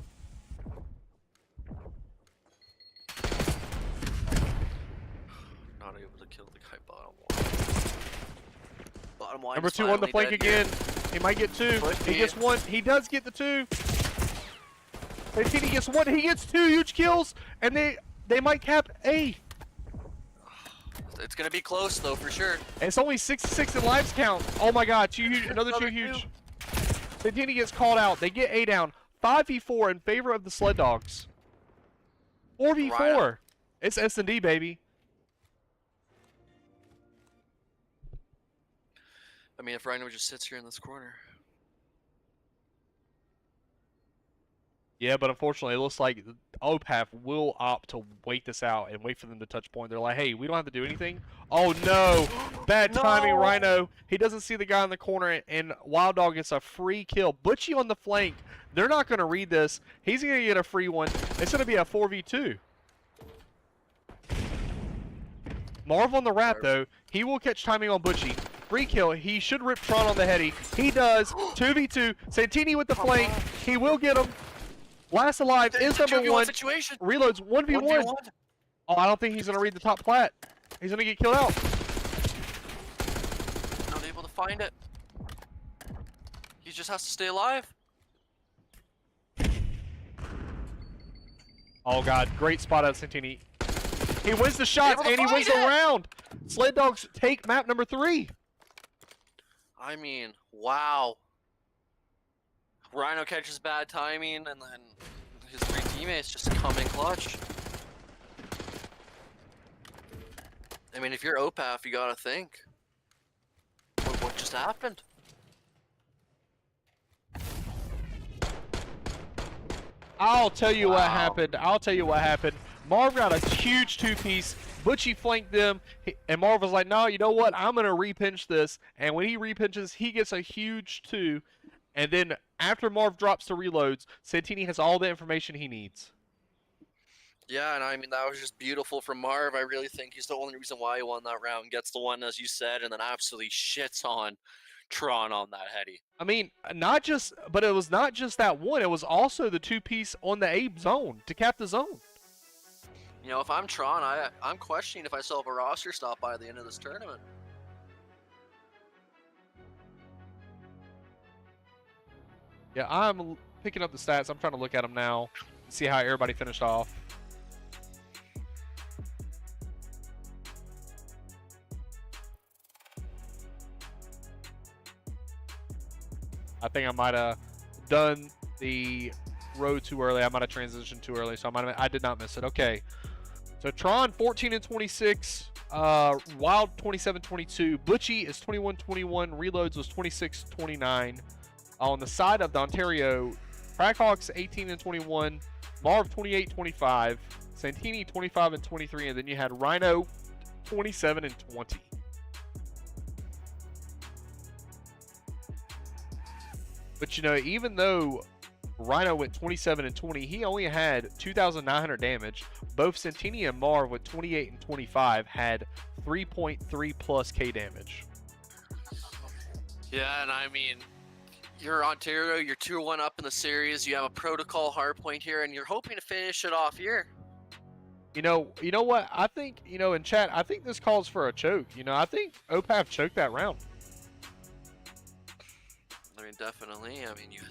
Not able to kill the guy bottom line. Bottom line. Number 2 on the flank again. He might get 2. He gets 1. He does get the 2. He gets 1. He gets 2 huge kills, and they might cap A. It's gonna be close though, for sure. It's only 66 in lives count. Oh my god, 2 huge, another 2 huge. Santini gets called out. They get A down. 5v4 in favor of the Sled Dogs. 4v4. Rhino. It's S&D, baby. I mean, if Rhino just sits here in this corner. Yeah, but unfortunately, it looks like OpAf will opt to wait this out and wait for them to touch point. They're like, hey, we don't have to do anything. Oh, no. Bad timing, Rhino. He doesn't see the guy in the corner, and Wild Dog gets a free kill. Butchie on the flank. They're not going to read this. He's going to get a free one. It's going to be a 4v2. Marv on the wrap, though. He will catch timing on Butchie. Free kill. He should rip Tron on the heady. He does. 2v2. Santini with the flank. He will get him. Last alive is number 1. Situation. Reloads 1v1. Oh, I don't think he's going to read the top plat. He's going to get killed out. Not able to find it. He just has to stay alive. Oh, God. Great spot out of Santini. He wins the shots, and he wins the it. round. Sled Dogs take map number 3. I mean, wow. Rhino catches bad timing, and then his 3 teammates just come in clutch. I mean, if you're OpAf, you gotta think. What just happened? I'll tell you what happened. I'll tell you what happened. Marv got a huge 2-piece. Butchie flanked them, and Marv was like, no, you know what? I'm going to repinch this. And when he repinches, he gets a huge 2. And then after Marv drops the reloads, Santini has all the information he needs. Yeah, and I mean, that was just beautiful from Marv. I really think he's the only reason why he won that round. Gets the one, as you said, and then absolutely shits on Tron on that heady. I mean, but it was not just that one. It was also the 2-piece on the A zone to cap the zone. You know, if I'm Tron, I'm questioning if I still have a roster stop by the end of this tournament. Yeah, I'm picking up the stats. I'm trying to look at them now, see how everybody finished off. I think I might have done the road too early. I might have transitioned too early, so I did not miss it. Okay, so Tron 14 and 26, Wild 27-22, Butchie is 21-21, Reloads was 26-29. On the side of the Ontario, Crackhawks 18 and 21, Marv 28-25, Santini 25 and 23, and then you had Rhino 27 and 20. But you know, even though Rhino went 27 and 20, he only had 2,900 damage. Both Santini and Marv with 28 and 25 had 3.3 plus K damage. Yeah, and I mean, you're Ontario, you're 2-1 up in the series, you have a protocol hardpoint here, and you're hoping to finish it off here. You know what? I think, in chat, I think this calls for a choke. I think OpAf choked that round. I mean, definitely. I mean, you.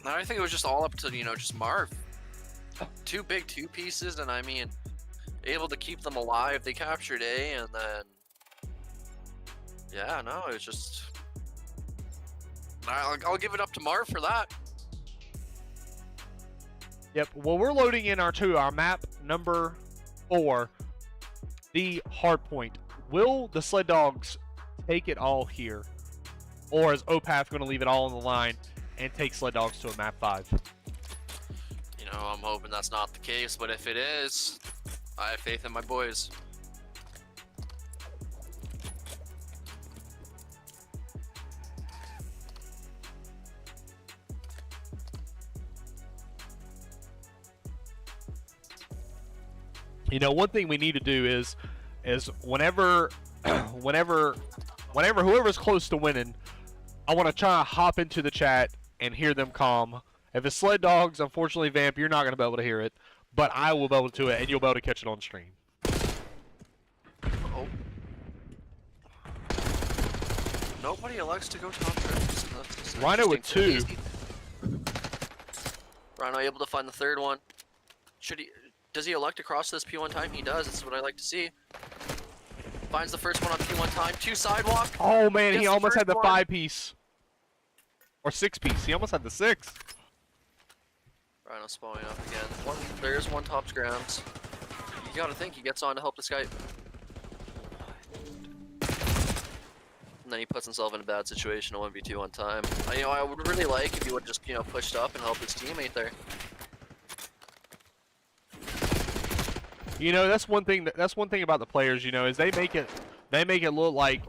I think it was just all up to, just Marv. Two big two pieces, and I mean, able to keep them alive. They captured A, and then, yeah, no, it's just. I'll give it up to Marv for that. Yep. Well, we're loading in our map number 4, the hardpoint. Will the Sled Dogs take it all here, or is OpAf going to leave it all on the line and take Sled Dogs to a map 5? I'm hoping that's not the case, but if it is, I have faith in my boys. One thing we need to do is whenever whoever's close to winning, I want to try to hop into the chat and hear them calm. If it's Sled Dogs, unfortunately, Vamp, you're not going to be able to hear it, but I will be able to it, and you'll be able to catch it on stream. Oh. Nobody elects to go top trips. Rhino with 2. Rhino able to find the third one. Does he elect across this P1 time? He does. That's what I like to see. Finds the first one on P1 time. 2 sidewalk. Oh man, he almost had the one. 5-piece. Or 6-piece. He almost had the 6. Rhino spawning up again. There's one tops grounds. You gotta think he gets on to help this guy. And then he puts himself in a bad situation, a 1v2 on time. I would really like if he would just, pushed up and helped his teammate there. That's one thing. That's one thing about the players. Is they make it look like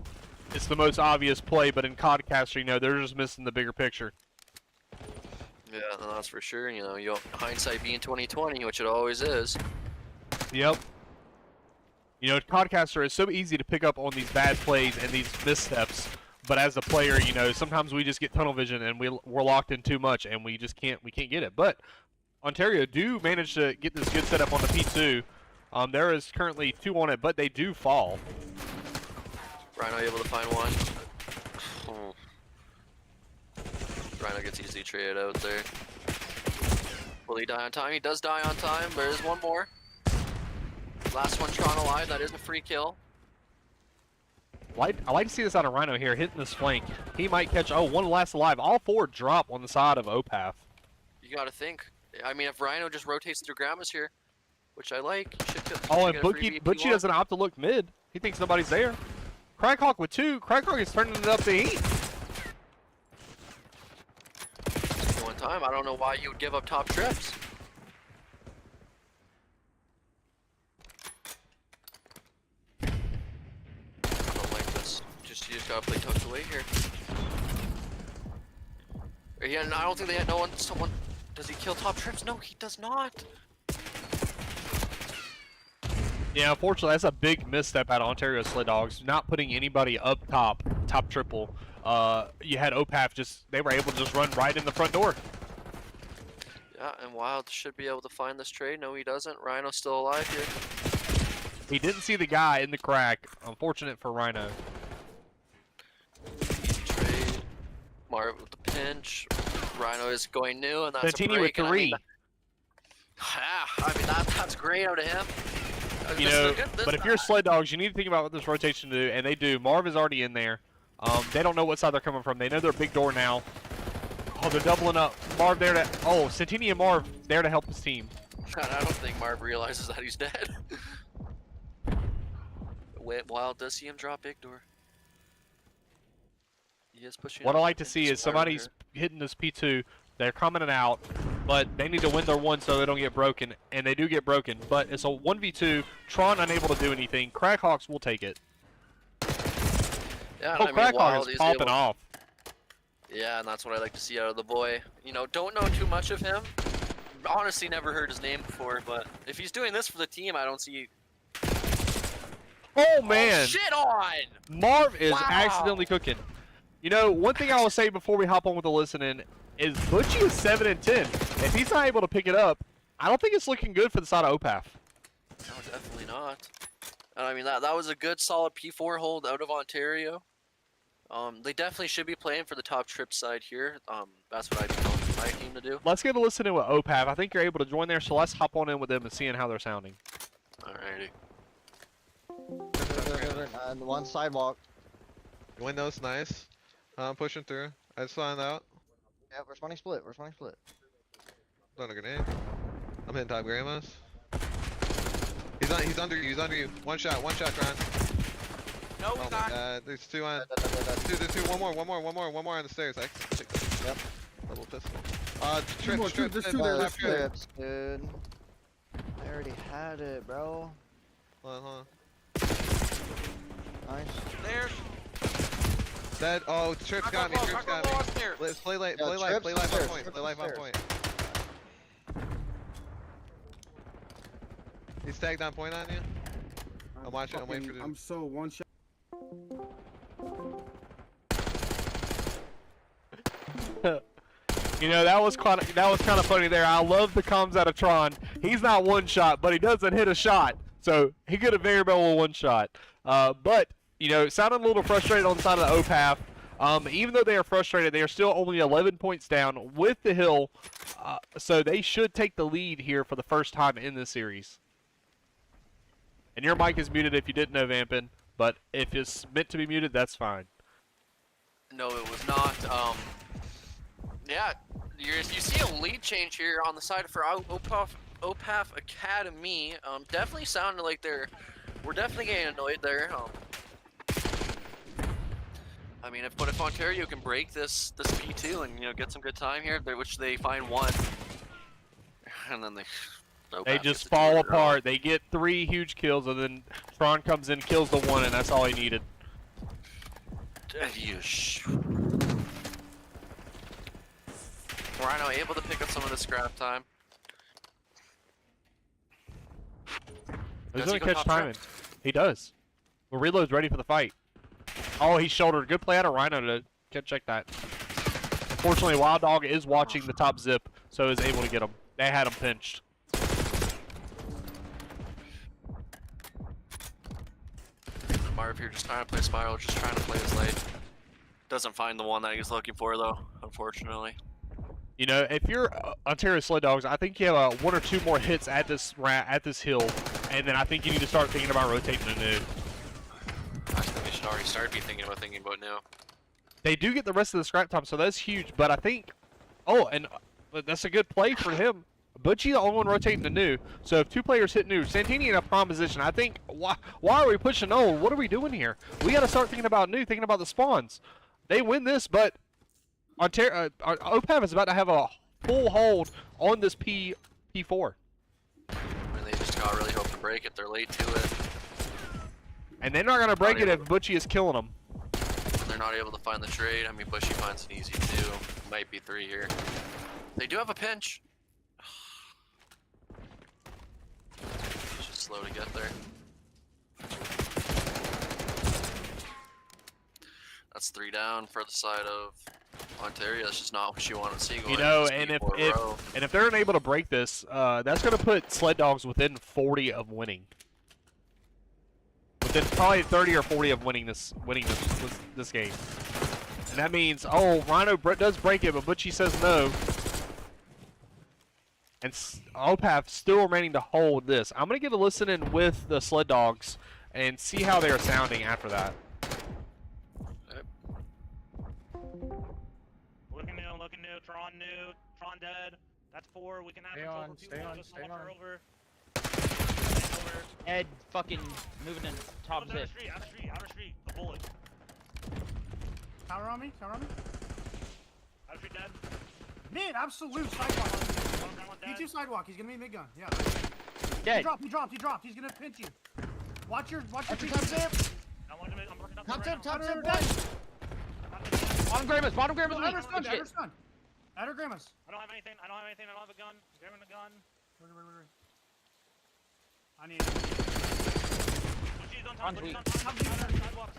it's the most obvious play, but in Codcaster, they're just missing the bigger picture. Yeah, that's for sure. Hindsight being 2020, which it always is. Yep. Codcaster is so easy to pick up on these bad plays and these missteps, but as a player, sometimes we just get tunnel vision and we're locked in too much and we can't get it. But Ontario do manage to get this good setup on the P2. There is currently 2 on it, but they do fall. Rhino able to find one. Oh. Rhino gets easily traded out there. Will he die on time? He does die on time. There is one more. Last one, Tron alive. That is a free kill. I like to see this out of Rhino here, hitting this flank. He might catch, one last alive. All 4 drop on the side of OpAf. You gotta think. I mean, if Rhino just rotates through Grandma's here, which I like, should get, and Butchie doesn't opt to look mid. He thinks nobody's there. Crackhawk with 2. Crackhawk is turning it up to 8. One time, I don't know why you would give up top trips. I don't like this. You just gotta play tucked away here. Yeah, and I don't think they had someone. Does he kill top trips? No, he does not. Yeah, unfortunately, that's a big misstep out of Ontario Sled Dogs, not putting anybody up top triple. you had OpAf they were able to just run right in the front door. Yeah, and Wild should be able to find this trade. No, he doesn't. Rhino's still alive here. He didn't see the guy in the crack. Unfortunate for Rhino. Easy trade. Marv with the pinch. Rhino is going new, and that's Santini a break. with 3. That's great out of him. You know, but if you're Sled Dogs, you need to think about what this rotation to do, and they do. Marv is already in there. They don't know what side they're coming from. They know they're big door now. Oh, they're doubling up. Marv there to... Oh, Santini and Marv there to help his team. I don't think Marv realizes that he's dead. Wait, Wild does see him drop big door. He is pushing. What I up like to into see is Spiral somebody's here. hitting this P2. They're coming out, but they need to win their 1 so they don't get broken, and they do get broken. But it's a 1v2. Tron unable to do anything. Crackhawks will take it. Yeah, Oh, I mean, Crackhawk Wild is is popping able- off. Yeah, and that's what I like to see out of the boy. You know, don't know too much of him. Honestly, never heard his name before, but if he's doing this for the team, I don't see. Oh, man. Oh, shit on! Marv is Wow. accidentally cooking. You know, one thing I will say before we hop on with the listening is Butchie is 7 and 10. If he's not able to pick it up, I don't think it's looking good for the side of OpAf. No, definitely not. And I mean, that was a good, solid P4 hold out of Ontario. They definitely should be playing for the top trip side here. That's what I'd be telling my team to do. Let's get a listen in with OpAf. I think you're able to join there, so let's hop on in with them and seeing how they're sounding. Alrighty. And one sidewalk. Windows, nice. I'm pushing through. I just found out. Yeah, we're spawning split. We're spawning split. Throwing a grenade. I'm hitting top grandmas. He's under you. He's under you. One shot, Ryan. No, Oh he's my not. god, there's 2 on. There's 2. One more on the stairs. I can take this. Yep. Double pistol. Trip. there's 2 there. There's strips, dude. I already had it, bro. Hold on. Nice. There's. Dead. Oh, Trip's got me. Trip's got me. Upstairs. Let's play light. Yeah, Play light. Trip's Play light on upstairs, point. Trip's Play light on upstairs. point. He's tagged on point on you. I'm watching. I'm waiting for the. I'm so one shot. You know, that was kind of funny there. I love the comms out of Tron. He's not one shot, but he doesn't hit a shot. So he could have very well one shot. But, you know, sounding a little frustrated on the side of the OpAf. Even though they are frustrated, they are still only 11 points down with the hill. So they should take the lead here for the first time in this series. And your mic is muted if you didn't know, Vampin. But if it's meant to be muted, that's fine. No, it was not. Yeah, you see a lead change here on the side for OpAf Academy. Definitely sounded like we're definitely getting annoyed there. I mean, if Ontario can break this P2 and get some good time here, which they find 1, and then they just fall apart. They get 3 huge kills, and then Tron comes in, kills the 1, and that's all he needed. Rhino able to pick up some of the scrap time. Who's Does going he to go catch top trip? timing? He does. The reload's ready for the fight. Oh, he shouldered. Good play out of Rhino to check that. Unfortunately, Wild Dog is watching the top zip, so is able to get him. They had him pinched. Marv here just trying to play Spiral, just trying to play his lane. Doesn't find the one that he's looking for though, unfortunately. You know, if you're Ontario Sled Dogs, I think you have 1 or 2 more hits at this hill, and then I think you need to start thinking about rotating the nude. I think they should already start thinking about now. They do get the rest of the scrap time, so that's huge. But I think, oh, and that's a good play for him. Butchie the only one rotating the new. So if 2 players hit new, Santini in a prime position. I think, why are we pushing old? What are we doing here? We got to start thinking about new, thinking about the spawns. They win this, but OpAf is about to have a full hold on this P4. I mean, they just gotta really hope to break it. They're late to it. And they're not going to break it if Butchie is killing them. They're not able to find the trade. I mean, Bushy finds an easy 2. Might be 3 here. They do have a pinch. It's just slow to get there. That's 3 down for the side of Ontario. That's just not what you want to see going. You know, into and this if P4 row. and if they're unable to break this, that's going to put Sled Dogs within 40 of winning. Within probably 30 or 40 of winning this game. And that means, oh, Rhino does break it, but Butchie says no. And OpAf still remaining to hold this. I'm going to get a listen in with the Sled Dogs and see how they are sounding after that. Looking new, Tron dead. That's 4. We can have Stay a total on, of 2 stay more, on, just stay launch her on. over. Ed fucking moving in top Outer zip. street, outer street, a bullet. Counter on me. Outer street dead. Mid, absolute sidewalk. One dead. P2 sidewalk. He's gonna be mid gun. Yeah. Dead. He dropped. He's gonna pinch you. Watch your Top P2. zip. I'm working up Top right zip, now. top zip, dead. Bottom Gramus, weak. Adder stun. Shit. Adder Gramus. I don't have anything. I don't have a gun. Grabbing a gun. Wait. I need. She's on top. Tron's She's weak. on top. Sidewalk.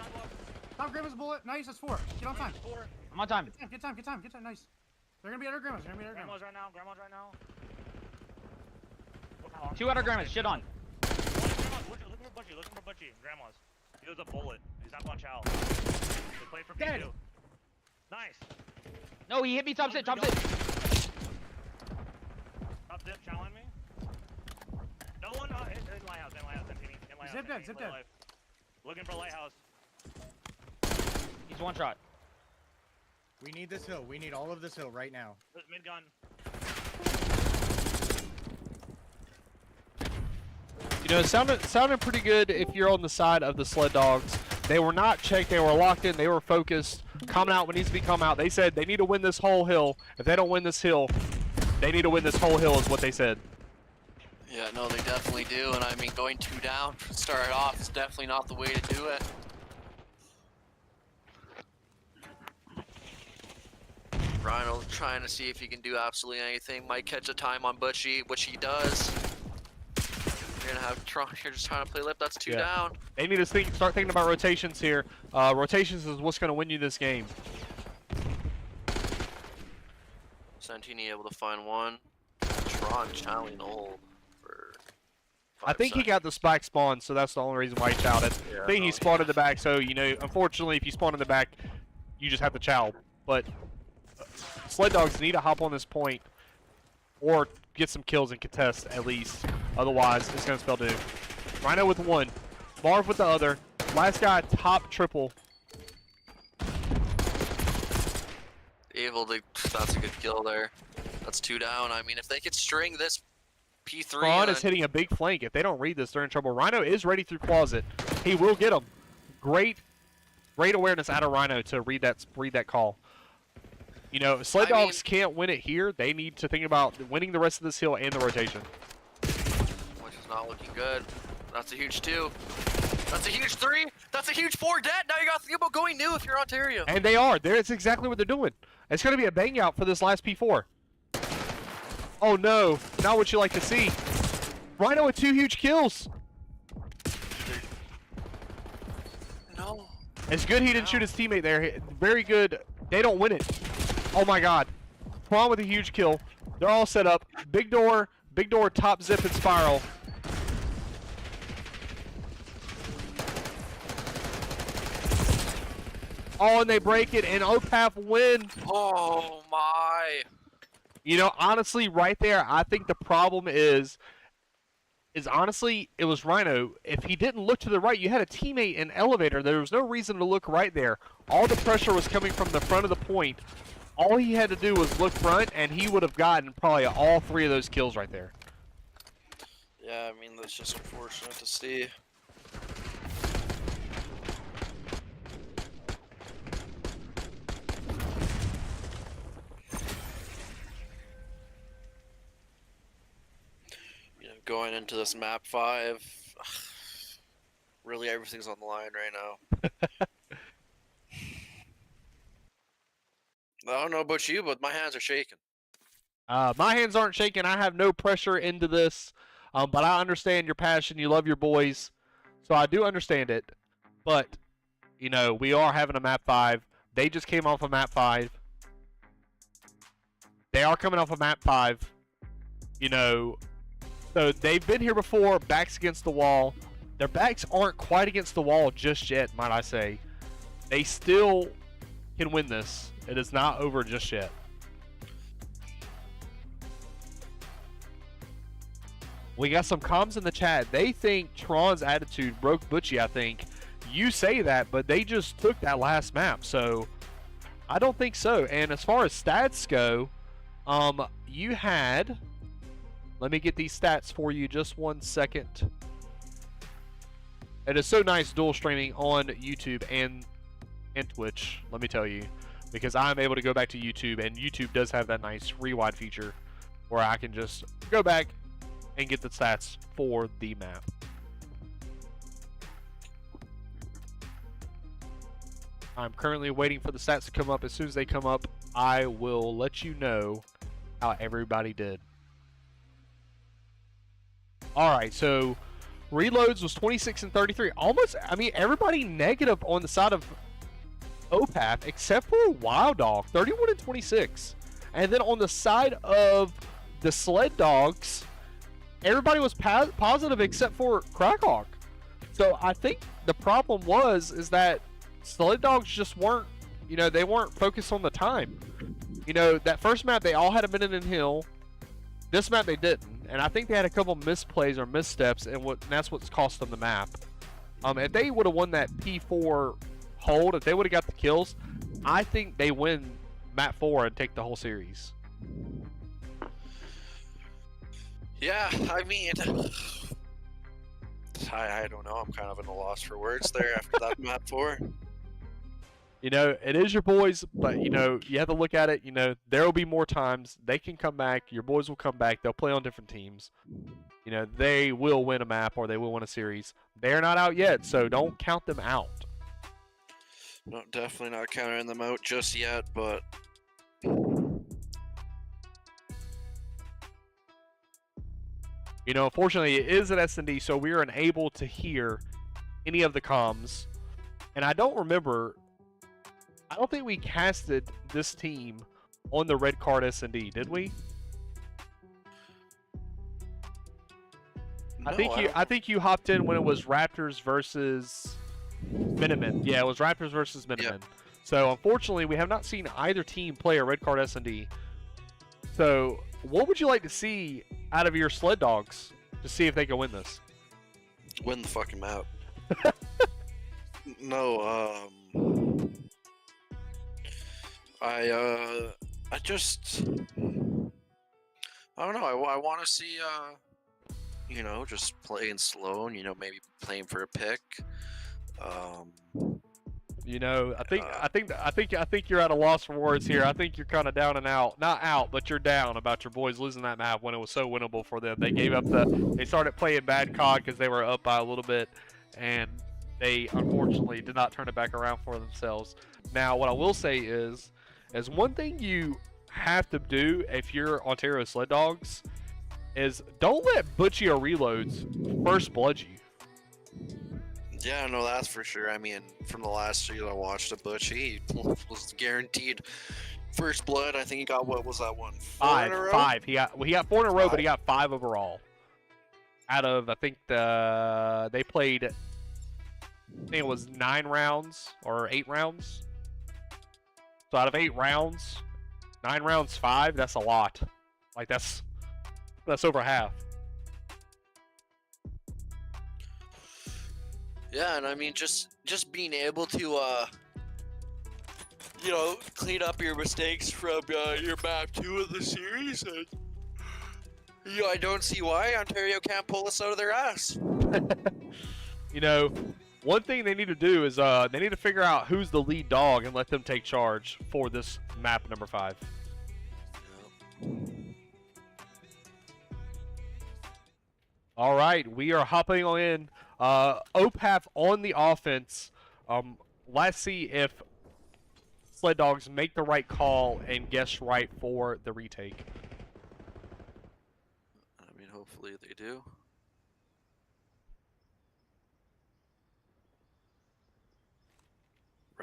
Top Gramus bullet. Nice. That's 4. Get on time. 4. I'm on time. Get time. Nice. They're gonna be Adder Gramus. Grandma's right now. 2 outer Gramus, shit on. Looking for Butchie. Grandma's. He was a bullet. He's not gonna chow. They play for Dead. P2. Nice. No, he hit me top zip. Top zip, chowing me. No one. In lighthouse. Zip dead. Looking for lighthouse. He's 1 shot. We need this hill. We need all of this hill right now. There's mid gun. You know, it sounded pretty good if you're on the side of the Sled Dogs. They were not checked. They were locked in. They were focused. Coming out what needs to be come out. They said they need to win this whole hill. If they don't win this hill, they need to win this whole hill is what they said. Yeah, no, they definitely do. And I mean, going 2 down to start off is definitely not the way to do it. Rhino trying to see if he can do absolutely anything. Might catch a time on Butchie, which he does. You're gonna have Tron here just trying to play lip. That's 2 down. They need to start thinking about rotations here. Rotations is what's going to win you this game. Santini able to find 1. Tron chowing old for 5 I think he seconds. got the spike spawn, so that's the only reason why he chowed it. Yeah, I think he no, spawned in the back, so, you know, unfortunately, if you spawn in the back, you just have to chow. But Sled Dogs need to hop on this point or get some kills and contest at least. Otherwise, it's going to spell doom. Rhino with 1. Marv with the other. Last guy, top triple. Able to, that's a good kill there. That's 2 down. I mean, if they could string this P3 Braun then- is hitting a big flank. If they don't read this, they're in trouble. Rhino is ready through closet. He will get him. Great awareness out of Rhino to read that call. You know, Sled Dogs can't win it here. They need to think about winning the rest of this hill and the rotation. Which is not looking good. That's a huge 2. That's a huge 3. That's a huge 4 dead. Now you got to think about going new if you're Ontario. And they are. That's exactly what they're doing. It's going to be a bang out for this last P4. Oh no, not what you like to see. Rhino with 2 huge kills. No. It's good he didn't shoot his teammate there. Very good. They don't win it. Oh my god. Prawn with a huge kill. They're all set up. Big door, top zip and spiral. Oh, and they break it, and OpAf win. Oh my. You know, honestly, right there, I think the problem is honestly, it was Rhino. If he didn't look to the right, you had a teammate in elevator. There was no reason to look right there. All the pressure was coming from the front of the point. All he had to do was look front, and he would have gotten probably all 3 of those kills right there. Yeah, I mean, that's just unfortunate to see. You know, going into this map 5, really everything's on the line right now. I don't know about you, but my hands are shaking. My hands aren't shaking. I have no pressure into this, but I understand your passion. You love your boys, so I do understand it. But, you know, we are having a map 5. They just came off of map 5. They are coming off of map 5. You know, so they've been here before, backs against the wall. Their backs aren't quite against the wall just yet, might I say. They still can win this. It is not over just yet. We got some comms in the chat. They think Tron's attitude broke Butchie, I think. You say that, but they just took that last map, so I don't think so. And as far as stats go, you had... Let me get these stats for you just 1 second. It is so nice dual streaming on YouTube and Twitch, let me tell you. Because I'm able to go back to YouTube, and YouTube does have that nice rewind feature where I can just go back and get the stats for the map. I'm currently waiting for the stats to come up. As soon as they come up, I will let you know how everybody did. Alright, so reloads was 26 and 33. Almost, I mean, everybody negative on the side of OpAf except for Wild Dog, 31 and 26. And then on the side of the Sled Dogs, everybody was positive except for Crackhawk. So I think the problem is that Sled Dogs just weren't, you know, they weren't focused on the time. You know, that first map, they all had a minute in hill. This map, they didn't. And I think they had a couple misplays or missteps, and that's what's cost them the map. If they would have won that P4 hold, if they would have got the kills, I think they win map 4 and take the whole series. Yeah, I mean, I don't know. I'm kind of at a loss for words there after that map 4. You know, it is your boys, but, you know, you have to look at it. You know, there will be more times. They can come back. Your boys will come back. They'll play on different teams. You know, they will win a map or they will win a series. They're not out yet, so don't count them out. No, definitely not counting them out just yet, but... You know, unfortunately, it is an S&D, so we are unable to hear any of the comms. And I don't remember... I don't think we casted this team on the red card S&D, did we? No, I think you hopped in when it was Raptors versus Minutemen. Yeah, it was Raptors versus Minutemen. Yep. So unfortunately, we have not seen either team play a red card S&D. So what would you like to see out of your Sled Dogs to see if they can win this? Win the fucking map. No, I just, I don't know. I want to see, you know, just playing slow and, you know, maybe playing for a pick. You know, I think you're at a loss for words here. I think you're kind of down and out. Not out, but you're down about your boys losing that map when it was so winnable for them. They gave up they started playing bad COD because they were up by a little bit, and they unfortunately did not turn it back around for themselves. Now, what I will say is one thing you have to do if you're Ontario Sled Dogs is don't let Butchie or Reloads first blood you. Yeah, no, that's for sure. I mean, from the last year I watched a Butchie, he was guaranteed first blood. I think he got, what was that one? 4 in a row? 5. He got 4 in a row, but he got 5 overall. Out of, I think they played, I think it was 9 rounds or 8 rounds. So out of 8 rounds, 9 rounds 5, that's a lot. Like that's over half. Yeah, and I mean just being able to you know, clean up your mistakes from your map 2 of the series, and you know, I don't see why Ontario can't pull us out of their ass. You know, one thing they need to do is they need to figure out who's the lead dog and let them take charge for this map number 5. All right, we are hopping on in. OpAf on the offense. Let's see if Sled Dogs make the right call and guess right for the retake. I mean, hopefully they do.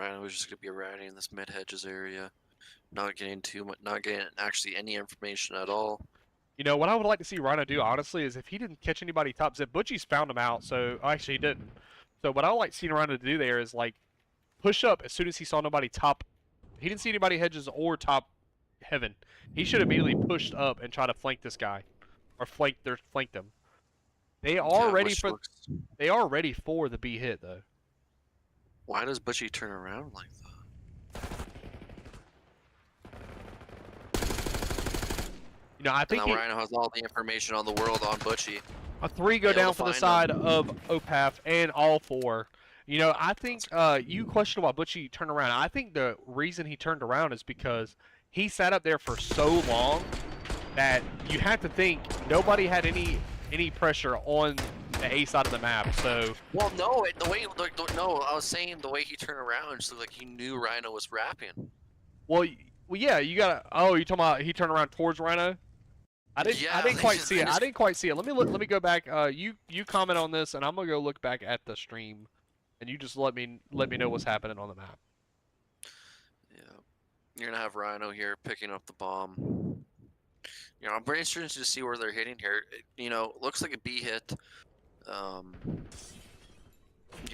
Rhino was just gonna be riding in this mid hedges area, not getting too much, not getting actually any information at all. You know, what I would like to see Rhino do, honestly, is if he didn't catch anybody top zip, Butchie's found him out, so actually he didn't. So what I would like seeing Rhino do there is, like, push up as soon as he saw nobody top. He didn't see anybody hedges or top heaven. He should immediately pushed up and try to flank this guy, or flank them. They are Yeah, ready which for. looks- They are ready for the B hit though. Why does Butchie turn around like that? You know, I think And now Rhino has all the information on the world on Butchie. a 3 go Able to down for the find side him. of OpAf and all 4. You know, I think you questioned why Butchie turned around. I think the reason he turned around is because he sat up there for so long that you have to think nobody had any pressure on the A side of the map. So Well, no, the way no, I was saying the way he turned around, so like he knew Rhino was rapping. well, yeah, you gotta. Oh, you talking about he turned around towards Rhino? I didn't Yeah, they quite just- see they it. I just- didn't quite see it. Let me go back. You comment on this, and I'm gonna go look back at the stream, and you just let me know what's happening on the map. Yeah, you're gonna have Rhino here picking up the bomb. You know, I'm pretty interested to see where they're hitting here. You know, looks like a B hit. You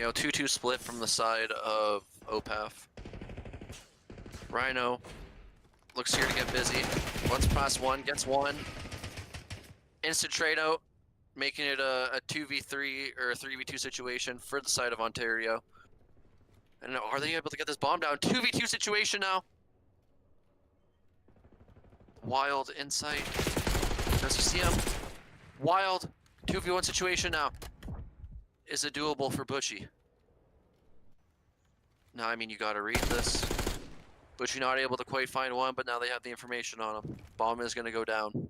know, 2-2 split from the side of OpAf. Rhino looks here to get busy. Once past 1, gets 1. Instant trade out, making it a 2v3 or a 3v2 situation for the side of Ontario. And are they able to get this bomb down? 2v2 situation now. Wild insight. Does he see him? Wild 2v1 situation now. Is it doable for Butchie? No, I mean, you gotta read this. Butchie not able to quite find one, but now they have the information on him. Bomb is gonna go down.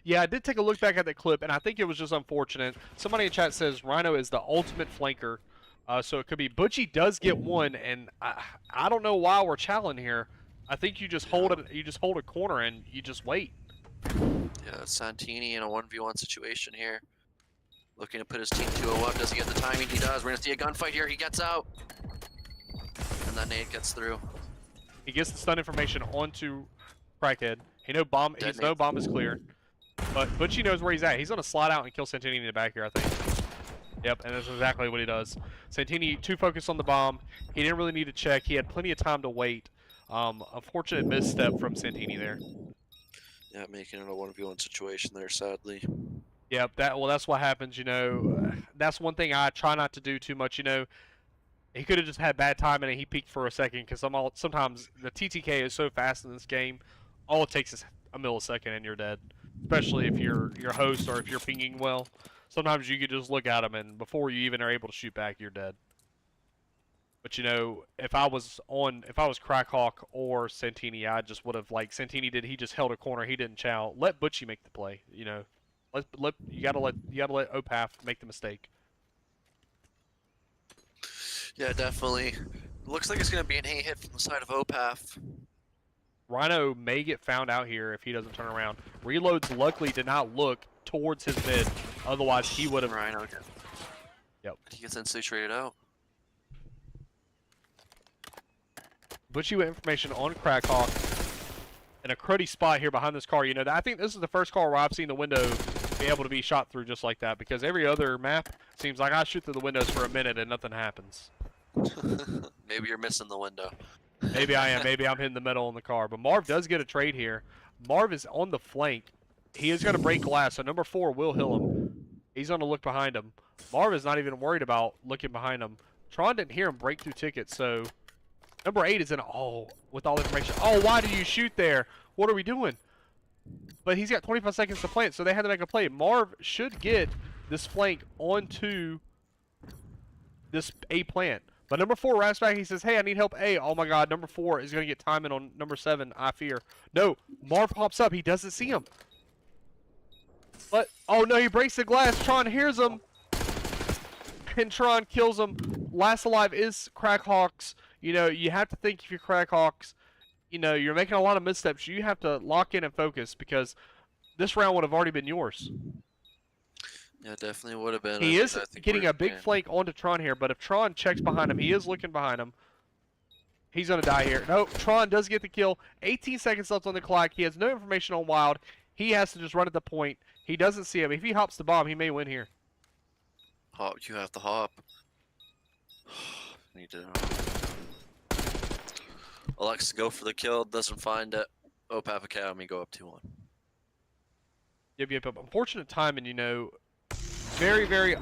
Yeah, I did take a look back at that clip, and I think it was just unfortunate. Somebody in chat says Rhino is the ultimate flanker, so it could be Butchie does get one, and I don't know why we're challenging here. I think you just hold it. You just hold a corner and you just wait. Yeah, Santini in a 1v1 situation here. Looking to put his team 2-0 up. Does he get the timing? He does. We're gonna see a gunfight here. He gets out. And that nade gets through. He gets the stun information onto Crackhead. He know bomb. He's no Detonate. bomb is clear, but Butchie knows where he's at. He's gonna slide out and kill Santini in the back here, I think. Yep, and that's exactly what he does. Santini too focused on the bomb. He didn't really need to check. He had plenty of time to wait. Unfortunate misstep from Santini there. Yeah, making it a 1v1 situation there, sadly. Yep, that's what happens, you know. That's one thing I try not to do too much, you know. He could have just had bad timing and he peeked for a second because sometimes the TTK is so fast in this game. All it takes is a millisecond and you're dead. Especially if you're your host or if you're pinging well. Sometimes you could just look at him and before you even are able to shoot back, you're dead. But you know, if I was Crackhawk or Santini, I just would have like Santini did. He just held a corner. He didn't chow. Let Butchie make the play. You know, you gotta let OpAf make the mistake. Yeah, definitely. Looks like it's gonna be an A hit from the side of OpAf. Rhino may get found out here if he doesn't turn around. Reloads luckily did not look towards his mid. Otherwise, he would have. Rhino. Yep. He gets instantly traded out. Butchie with information on Crackhawk in a cruddy spot here behind this car. You know, I think this is the first car where I've seen the window be able to be shot through just like that because every other map seems like I shoot through the windows for a minute and nothing happens. Maybe you're missing the window. Maybe I am. Maybe I'm hitting the metal in the car. But Marv does get a trade here. Marv is on the flank. He is going to break glass, so number 4 will heal him. He's going to look behind him. Marv is not even worried about looking behind him. Tron didn't hear him break through tickets, so number 8 is in. Oh, with all the information. Oh, why do you shoot there? What are we doing? But he's got 25 seconds to plant, so they had to make a play. Marv should get this flank onto this A plant. But number 4 wraps back. He says, hey, I need help A. Oh, my God. Number 4 is going to get timing on number 7. I fear. No. Marv pops up. He doesn't see him. But, oh, no. He breaks the glass. Tron hears him. And Tron kills him. Last alive is Crackhawks. You know, you have to think if you're Crackhawks, you know, you're making a lot of missteps. You have to lock in and focus because this round would have already been yours. Yeah, definitely would have been. He is I think getting we're- a big yeah. flank onto Tron here, but if Tron checks behind him, he is looking behind him. He's gonna die here. Nope, Tron does get the kill. 18 seconds left on the clock. He has no information on Wild. He has to just run at the point. He doesn't see him. If he hops the bomb, he may win here. Hop, you have to hop. Need to. Alexa, go for the kill. Doesn't find it. OpAf Academy go up 2-1. Yep. Unfortunate timing, you know. Very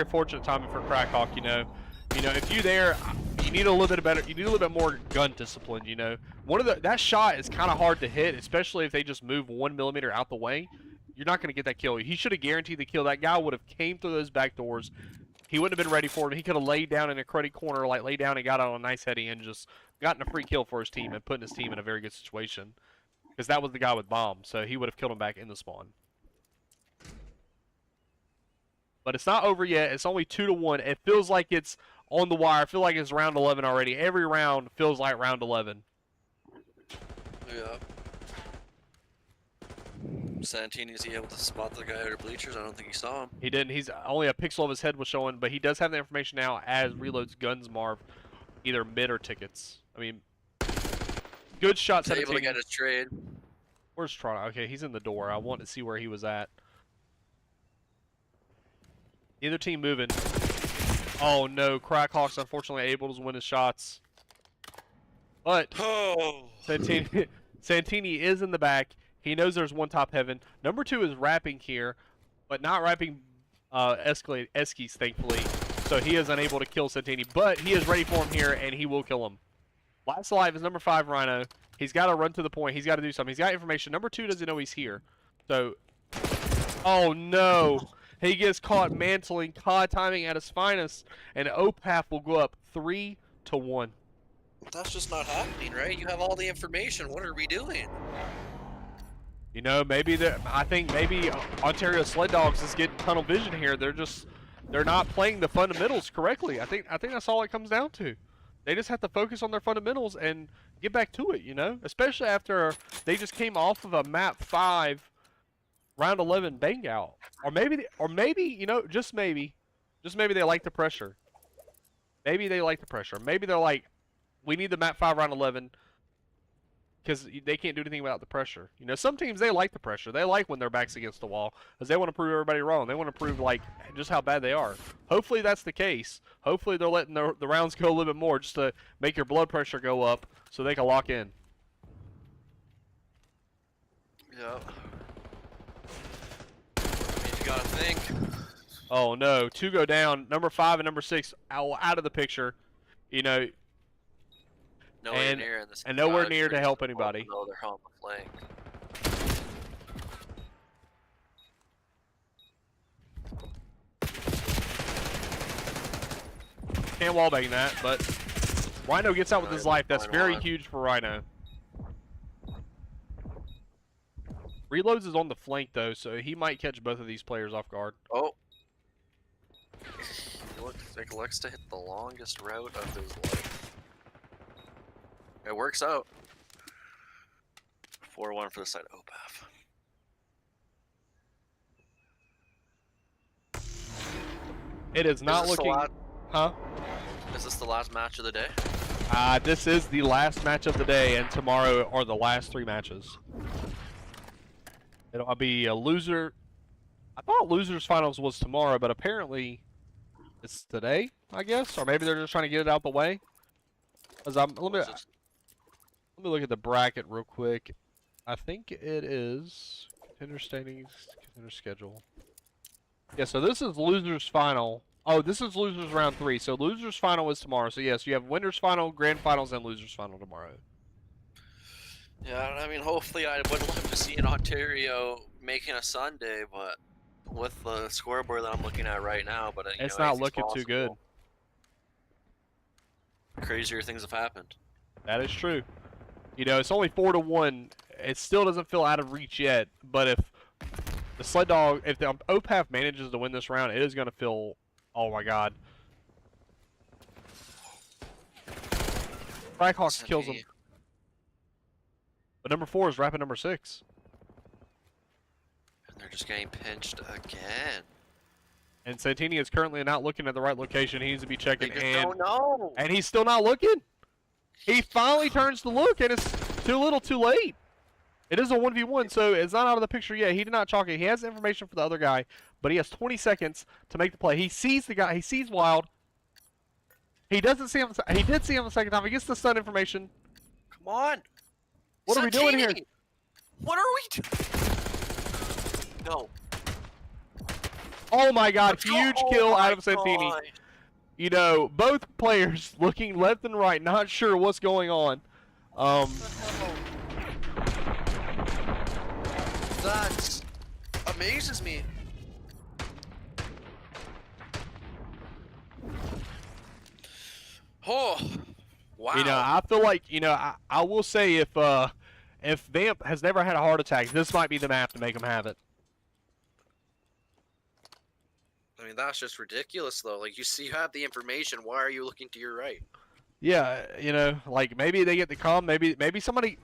fortunate timing for Crackhawk, you know. If you there, you need a little bit better. You need a little bit more gun discipline, you know. That shot is kind of hard to hit, especially if they just move 1 millimeter out the way. You're not going to get that kill. He should have guaranteed the kill. That guy would have came through those back doors. He wouldn't have been ready for it. He could have laid down in a cruddy corner, like laid down and got on a nice heady and just gotten a free kill for his team and putting his team in a very good situation. Because that was the guy with bombs, so he would have killed him back in the spawn. But it's not over yet. It's only 2-1. It feels like it's on the wire. I feel like it's round 11 already. Every round feels like round 11. Yeah. Santini, is he able to spot the guy under bleachers? I don't think he saw him. He didn't. He's only a pixel of his head was showing, but he does have the information now as reloads guns Marv, either mid or tickets. I mean, good shot. He's able to get his trade. Where's Toronto? Okay, he's in the door. I want to see where he was at. Either team moving. Oh no, Crackhawk's unfortunately able to win his shots. But Santini is in the back. He knows there's one top heaven. Number 2 is wrapping here, but not wrapping Eskies, thankfully. So he is unable to kill Santini, but he is ready for him here, and he will kill him. Last alive is number 5, Rhino. He's got to run to the point. He's got to do something. He's got information. Number 2 doesn't know he's here. So, oh no. He gets caught mantling, COD timing at his finest, and OpAf will go up 3-1. That's just not happening, right? You have all the information. What are we doing? You know, I think maybe Ontario Sled Dogs is getting tunnel vision here. They're not playing the fundamentals correctly. I think that's all it comes down to. They just have to focus on their fundamentals and get back to it, you know? Especially after they just came off of a map 5 round 11 bang out. Or maybe, you know, just maybe they like the pressure. Maybe they like the pressure. Maybe they're like, we need the map 5 round 11 because they can't do anything without the pressure. You know, some teams, they like the pressure. They like when their back's against the wall because they want to prove everybody wrong. They want to prove, like, just how bad they are. Hopefully that's the case. Hopefully they're letting the rounds go a little bit more just to make your blood pressure go up so they can lock in. Yeah. You gotta think. Oh no, 2 go down. Number 5 and number 6 out of the picture. You know, nowhere near in this and nowhere near to help anybody. No, they're on the flank. Can't wallbang that, but Rhino gets out with his life. That's very huge for Rhino. Reloads is on the flank though, so he might catch both of these players off guard. Oh. He looks like Lex to hit the longest route of his life. It works out. 4-1 for the side OpAf. It is not looking... Huh? Is this the last match of the day? This is the last match of the day, and tomorrow are the last 3 matches. It'll be a loser. I thought losers finals was tomorrow, but apparently it's today, I guess, or maybe they're just trying to get it out the way. Cause let me look at the bracket real quick. I think it is contender standings, contender schedule. Yeah, so this is losers final. Oh, this is losers round 3. So losers final is tomorrow. So yes, you have winners final, grand finals, and losers final tomorrow. Yeah, I mean, hopefully I would love to see an Ontario making a Sunday, but with the scoreboard that I'm looking at right now, but it's not looking too good. Crazier things have happened. That is true. You know, it's only 4-1. It still doesn't feel out of reach yet, but if the Sled Dog, if the OpAf manages to win this round, it is going to feel, oh my god. Crackhawk kills him. But number 4 is wrapping number 6. And they're just getting pinched again. And Santini is currently not looking at the right location. He needs to be checking. They just don't know. And he's still not looking. He finally turns to look, and it's too little too late. It is a 1v1, so it's not out of the picture yet. He did not chalk it. He has information for the other guy, but he has 20 seconds to make the play. He sees the guy. He sees Wild. He doesn't see him. He did see him the second time. He gets the stun information. Come on. What are we doing here? Santini! What are we doing? No. Oh my God! Let's go. Huge Oh kill my out of Santini. God. You know, both players looking left and right, not sure what's going on. That amazes me. Oh, wow. You know, I feel like, you know, I will say if Vamp has never had a heart attack, this might be the map to make him have it. I mean, that's just ridiculous, though. Like, you have the information. Why are you looking to your right? Yeah, you know, like maybe they get the comm, maybe somebody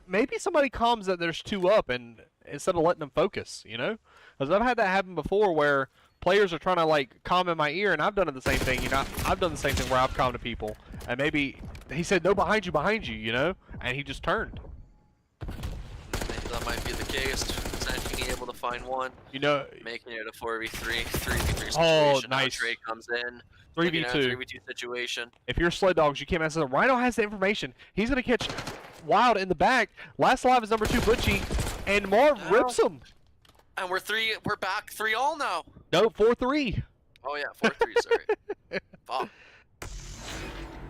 comms that there's 2 up, and instead of letting them focus, you know, because I've had that happen before where players are trying to like comm in my ear, and I've done the same thing. You know, I've done the same thing where I've commed to people, and maybe he said no behind you, you know, and he just turned. Maybe that might be the case. Santini able to find one. You know, making it a 4v3, 3v3 situation. Oh, Now nice. Trey comes in. 3v2. 3v2 situation. If you're Sled Dogs, you can't mess with him. Rhino has the information. He's gonna catch Wild in the back. Last alive is number 2 Butchie, and Marv rips him. And we're back 3-all now. No, 4-3. Oh yeah, 4-3. Sorry. Fuck.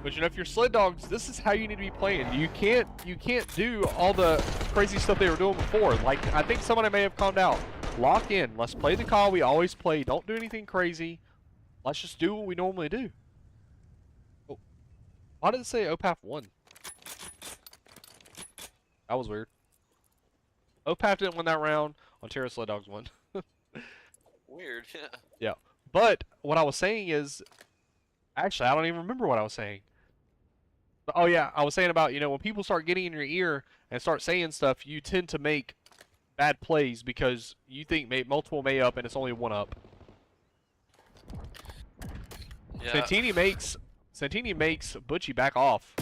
But you know, if you're Sled Dogs, this is how you need to be playing. You can't do all the crazy stuff they were doing before. Like, I think somebody may have calmed out. Lock in. Let's play the call we always play. Don't do anything crazy. Let's just do what we normally do. Oh. Why did it say OpAf won? That was weird. OpAf didn't win that round. Ontario Sled Dogs won. Weird, yeah. Yeah. But what I was saying is, actually, I don't even remember what I was saying. Oh yeah, I was saying about, you know, when people start getting in your ear and start saying stuff, you tend to make bad plays because you think multiple may up and it's only 1 up. Yeah. Santini makes Butchie back off.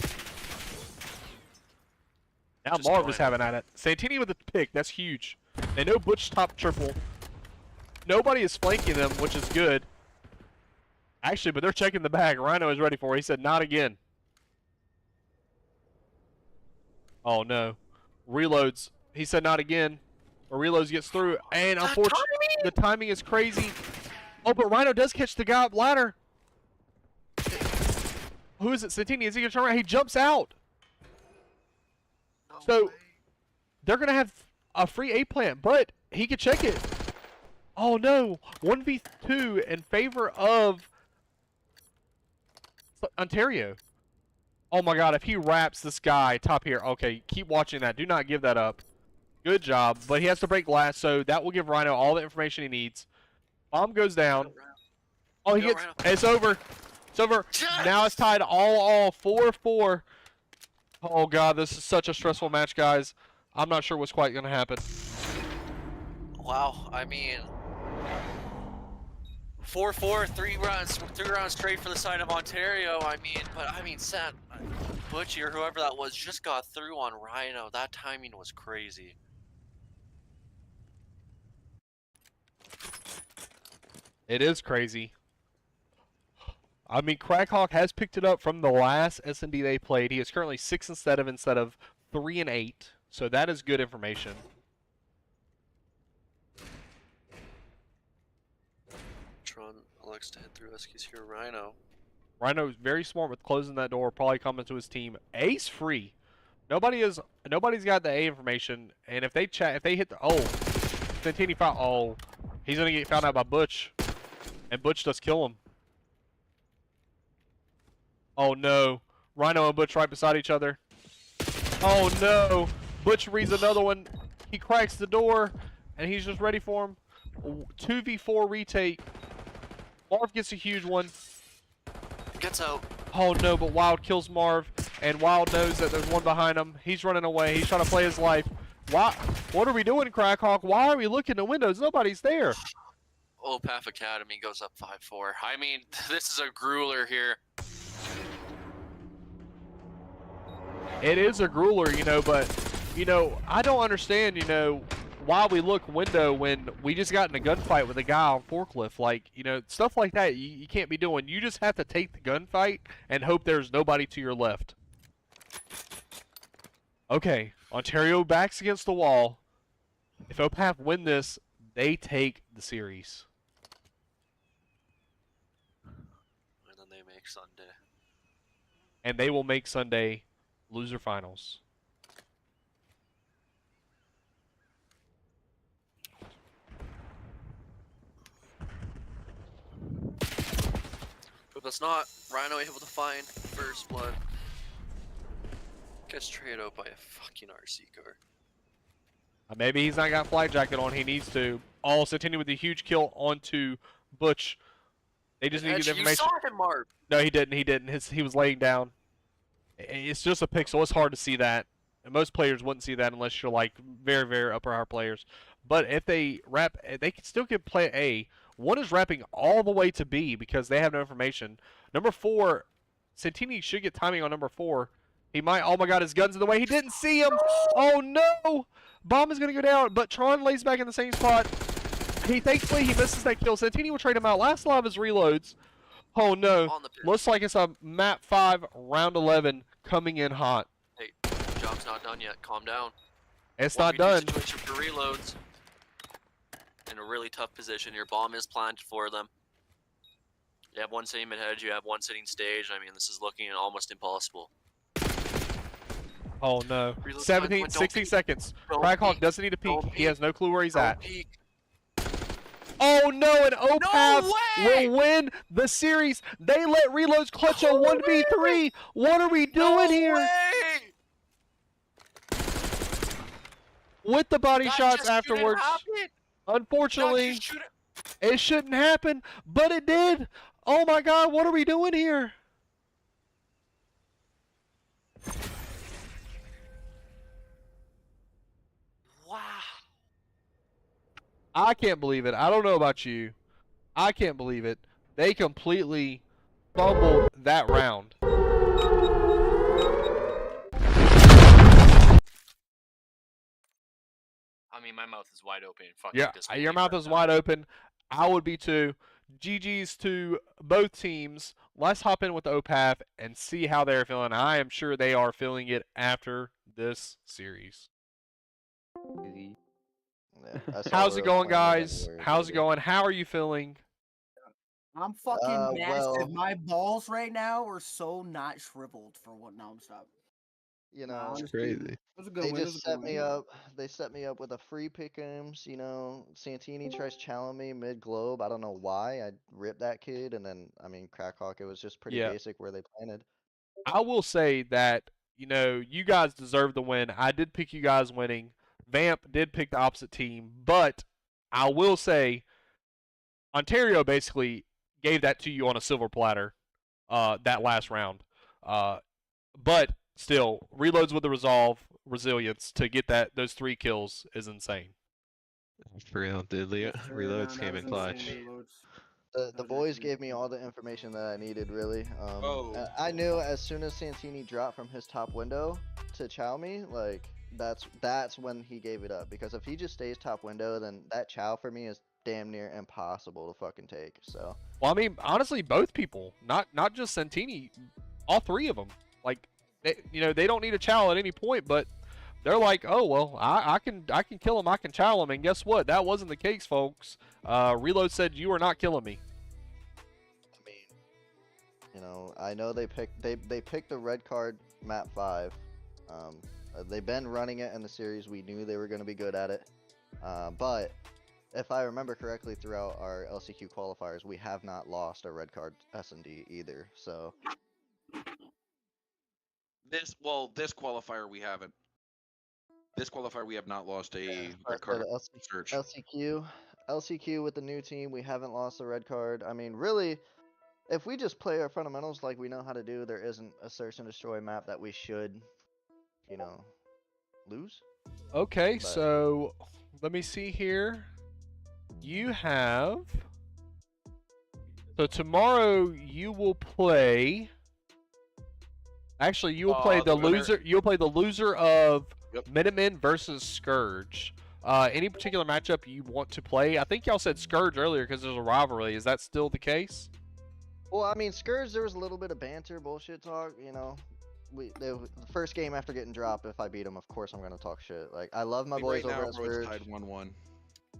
Now Just Marv is fine. having at it. Santini with the pick, that's huge. They know Butch top triple. Nobody is flanking them, which is good. Actually, but they're checking the bag. Rhino is ready for it. He said, not again. Oh, no. Reloads. He said, not again. Or reloads gets through. And unfortunately, the timing is crazy. Oh, but Rhino does catch the guy up ladder. Who is it? Santini. Is he going to turn around? He jumps out. So, they're going to have a free A plant, but he could check it. Oh, no. 1v2 in favor of Ontario. Oh my God, if he wraps this guy top here. Okay, keep watching that. Do not give that up. Good job. But he has to break glass, so that will give Rhino all the information he needs. Bomb goes down. Oh, he gets. It's over. It's over. Yes! Now it's tied all 4-4. Oh God, this is such a stressful match, guys. I'm not sure what's quite going to happen. Wow, I mean, 4-4, 3 rounds straight for the side of Ontario. I mean, Sat, Butchie or whoever that was just got through on Rhino. That timing was crazy. It is crazy. I mean, Crackhawk has picked it up from the last S&D they played. He is currently 6 instead of 3 and 8. So that is good information. Tron elects to hit through Eskies here. Rhino. Rhino is very smart with closing that door. Probably coming to his team. Ace free. Nobody's got the A information. And if they hit the Santini found. Oh, he's gonna get found out by Butch, and Butch does kill him. Oh no, Rhino and Butch right beside each other. Oh no, Butch reads another one. He cracks the door, and he's just ready for him. 2v4 retake. Marv gets a huge one. Gets out. Oh no, but Wild kills Marv, and Wild knows that there's one behind him. He's running away. He's trying to play his life. What are we doing, Crackhawk? Why are we looking in the windows? Nobody's there. OpAf Academy goes up 5-4. I mean, this is a grueler here. It is a grueler, you know, but, you know, I don't understand, you know, why we look window when we just got in a gunfight with a guy on forklift. Like, you know, stuff like that you can't be doing. You just have to take the gunfight and hope there's nobody to your left. Okay, Ontario backs against the wall. If OpAf win this, they take the series. And then they make Sunday. And they will make Sunday loser finals. But that's not Rhino able to find first blood. Gets traded out by a fucking RC car. Maybe he's not got flight jacket on. He needs to. Oh, Centini with a huge kill onto Butch. They just need to get You information. saw him, Marv. No, he didn't. He didn't. He was laying down. It's just a pixel. It's hard to see that. And most players wouldn't see that unless you're like very, very upper high players. But if they wrap, they can still get play A. One is wrapping all the way to B because they have no information. Number 4, Centini should get timing on number 4. He might. Oh my God, his gun's in the way. He didn't see him. Oh no! Bomb is gonna go down, but Tron lays back in the same spot. Thankfully he misses that kill. Santini will trade him out. Last lot of his reloads. Oh no! Looks like it's a map 5, round 11 coming in hot. Hey, job's not done yet. Calm down. It's not done. Situation for reloads. In a really tough position. Your bomb is planted for them. You have one sitting mid-hedge. You have one sitting stage. I mean, this is looking almost impossible. Oh no. Reload 17, time, 16 peek. seconds. Don't Crackhawk peek. doesn't need to peek. Don't He has no clue where he's at. Peek. Oh no, and OpAf way! will win the series. They let reloads clutch a 1v3. What are we doing here? Way! With the body That shots just shouldn't afterwards. happen. Unfortunately, That just shouldn't- it shouldn't happen, but it did. Oh my God, what are we doing here? Wow. I can't believe it. I don't know about you. I can't believe it. They completely fumbled that round. I mean, my mouth is wide open. Yeah, your mouth is wide open. I would be too. GG's to both teams. Let's hop in with OpAf and see how they're feeling. I am sure they are feeling it after this series. Yeah, that's all How's we're it going, playing guys? anywhere, How's it baby. going? How are you feeling? I'm fucking massive. well- My balls right now are so not shriveled for what. No, I'm stop. You Nah, know, I'm It's just kidding. crazy. It was a good they win. It was just a good set me win. up. They set me up with a free pick'ems. You know, Santini tries challenging me mid globe. I don't know why. I ripped that kid, and then I mean, Crackhawk. It was just pretty Yeah. basic where they planted. I will say that, you know, you guys deserve the win. I did pick you guys winning. Vamp did pick the opposite team, but I will say Ontario basically gave that to you on a silver platter that last round. But still, reloads with the resolve, resilience to get those 3 kills is insane. For real, dude. Reloads came in clutch. The boys gave me all the information that I needed, really. Oh. I knew as soon as Santini dropped from his top window to chow me, like that's when he gave it up. Because if he just stays top window, then that chow for me is damn near impossible to fucking take. So. Well, I mean, honestly, both people, not just Santini, all 3 of them. Like, they don't need a chow at any point, but they're like, oh well, I can kill him, I can chow him, and guess what? That wasn't the case, folks. Reload said you are not killing me. I mean, you know, I know they picked the red card map 5. They've been running it in the series. We knew they were going to be good at it. But if I remember correctly, throughout our LCQ qualifiers, we have not lost a red card S&D either. So This qualifier we haven't. This qualifier we have not lost a red so card the search. LCQ with the new team, we haven't lost a red card. I mean, really, if we just play our fundamentals like we know how to do, there isn't a search and destroy map that we should, you know, lose. Okay, But- so let me see here. You have. So tomorrow you will play Actually, you will play the winner- loser. You'll play the loser of Yep. Minutemen versus Scourge. Any particular matchup you want to play? I think y'all said Scourge earlier because there's a rivalry. Is that still the case? Well, I mean, Scourge, there was a little bit of banter, bullshit talk, you know. The first game after getting dropped, if I beat them, of course I'm gonna talk shit. Like, I love my boys right over now, at bro, it's Scourge. tied 1-1.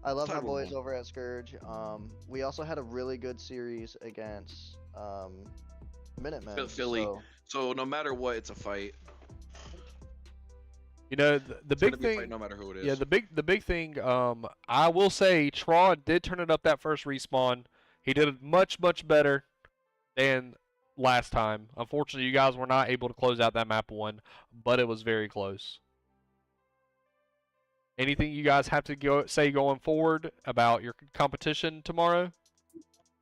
I love my tied boys 1-1. over at Scourge. We also had a really good series against Minutemen. Philly. So, So no matter what, it's a fight. You know, the It's gonna big be a thing. fight no matter who it is. Yeah, the big thing. I will say, Tron did turn it up that first respawn. He did it much better than last time. Unfortunately, you guys were not able to close out that map 1, but it was very close. Anything you guys have to say going forward about your competition tomorrow?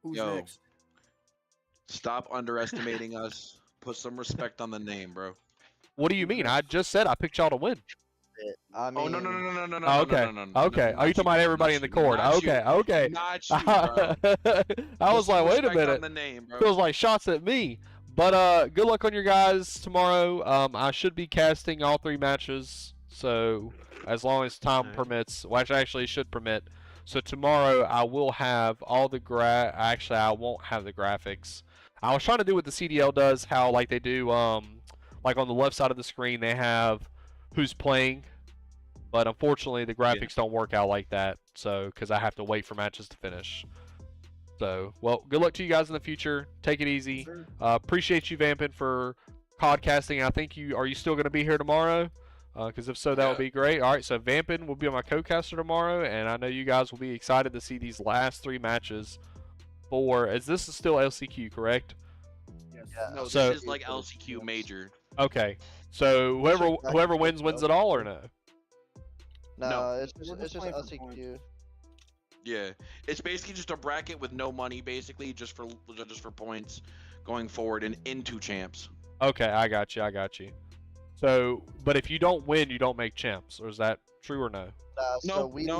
Who's Yo. next? Stop underestimating us. Put some respect on the name, bro. What do you mean? I just said I picked y'all to win. I mean, Oh no. Oh, okay. Okay. Are you talking about everybody in the court? Okay. Okay. Not you, bro. I was like, wait a On minute. the name, bro. Feels like shots at me. But good luck on your guys tomorrow. I should be casting all 3 matches, so as long as time permits, which actually should permit. So tomorrow I will have all the actually I won't have the graphics. I was trying to do what the CDL does, how like they do like on the left side of the screen they have who's playing, but unfortunately the graphics don't work out like that. So because I have to wait for matches to finish. So, well, good luck to you guys in the future. Take it easy. Appreciate you, Vampin, for podcasting. I think are you still going to be here tomorrow? Because if so, that would be great. All right, so Vampin will be my co-caster tomorrow, and I know you guys will be excited to see these last 3 matches. This is still LCQ, correct? yeah. No, So- this is like LCQ major. Okay. So whoever wins it all, or no? No, it's We're just just playing for LCQ. Yeah, it's basically just a bracket with no money, basically just for points going forward and into champs. Okay, I got you. So, but if you don't win, you don't make champs, or is that true or no? So we no.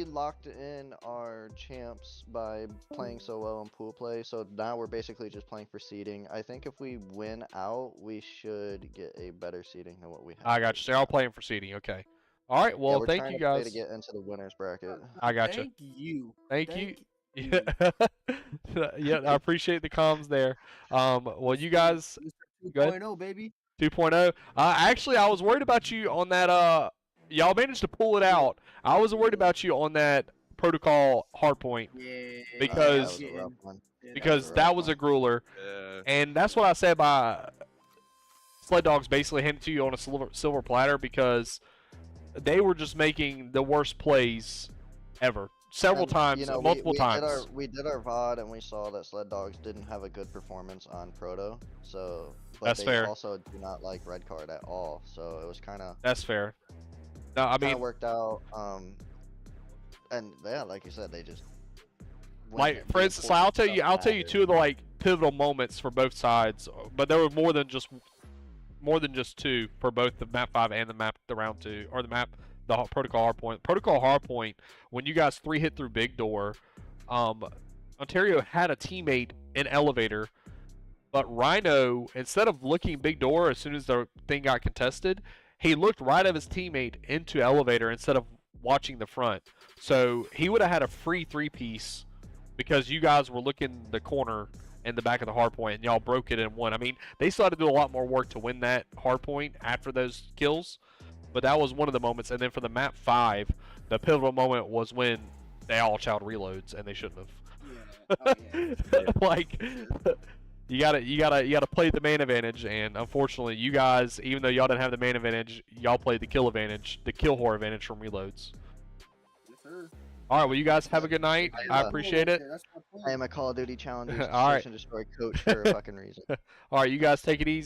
locked in our champs by playing so well in pool play. So now we're basically just playing for seeding. I think if we win out, we should get a better seeding than what we have. I got you. So you're all playing for seeding. Okay. All right. Well, we're thank trying you to play guys. to get into the winners bracket. I got you. Thank you. Thank you. you. Yeah, I appreciate the comms there. Well, you guys, Mr. Go ahead. 2.0, baby. 2.0. Actually, I was worried about you on that. Y'all managed to pull it out. I was worried about you on that protocol hardpoint Yeah. Because- that was a rough one. because that was a grueler, and that's what I said by Sled Dogs basically handed to you on a silver platter because they were just making the worst plays ever. Several And, times, you know, multiple times. We did our VOD and we saw that Sled Dogs didn't have a good performance on Proto. So, but That's they fair. also do not like red card at all. So it was kind of That's fair. No, I mean, worked out. And yeah, like you said, they just like for instance, I'll tell you 2 of the like pivotal moments for both sides, but there were more than just 2 for both the map 5 and the round 2 or the protocol hardpoint. Protocol hardpoint, when you guys 3-hit through big door, Ontario had a teammate in elevator, but Rhino, instead of looking big door as soon as the thing got contested, he looked right at his teammate into elevator instead of watching the front. So he would have had a free 3-piece because you guys were looking the corner in the back of the hardpoint and y'all broke it and won. I mean, they still had to do a lot more work to win that hardpoint after those kills, but that was one of the moments. And then for the map 5, the pivotal moment was when they all child reloads and they shouldn't have. Yeah. Oh, yeah. Like you gotta play the man advantage, and unfortunately you guys, even though y'all didn't have the man advantage, y'all played the kill advantage, the kill whore advantage from reloads. Yes, sir. Alright, well you guys have a good night. I appreciate it. That's my point. I am a Call of Duty Challengers All right. Search and Destroy coach for a fucking reason. Alright, you guys take it easy.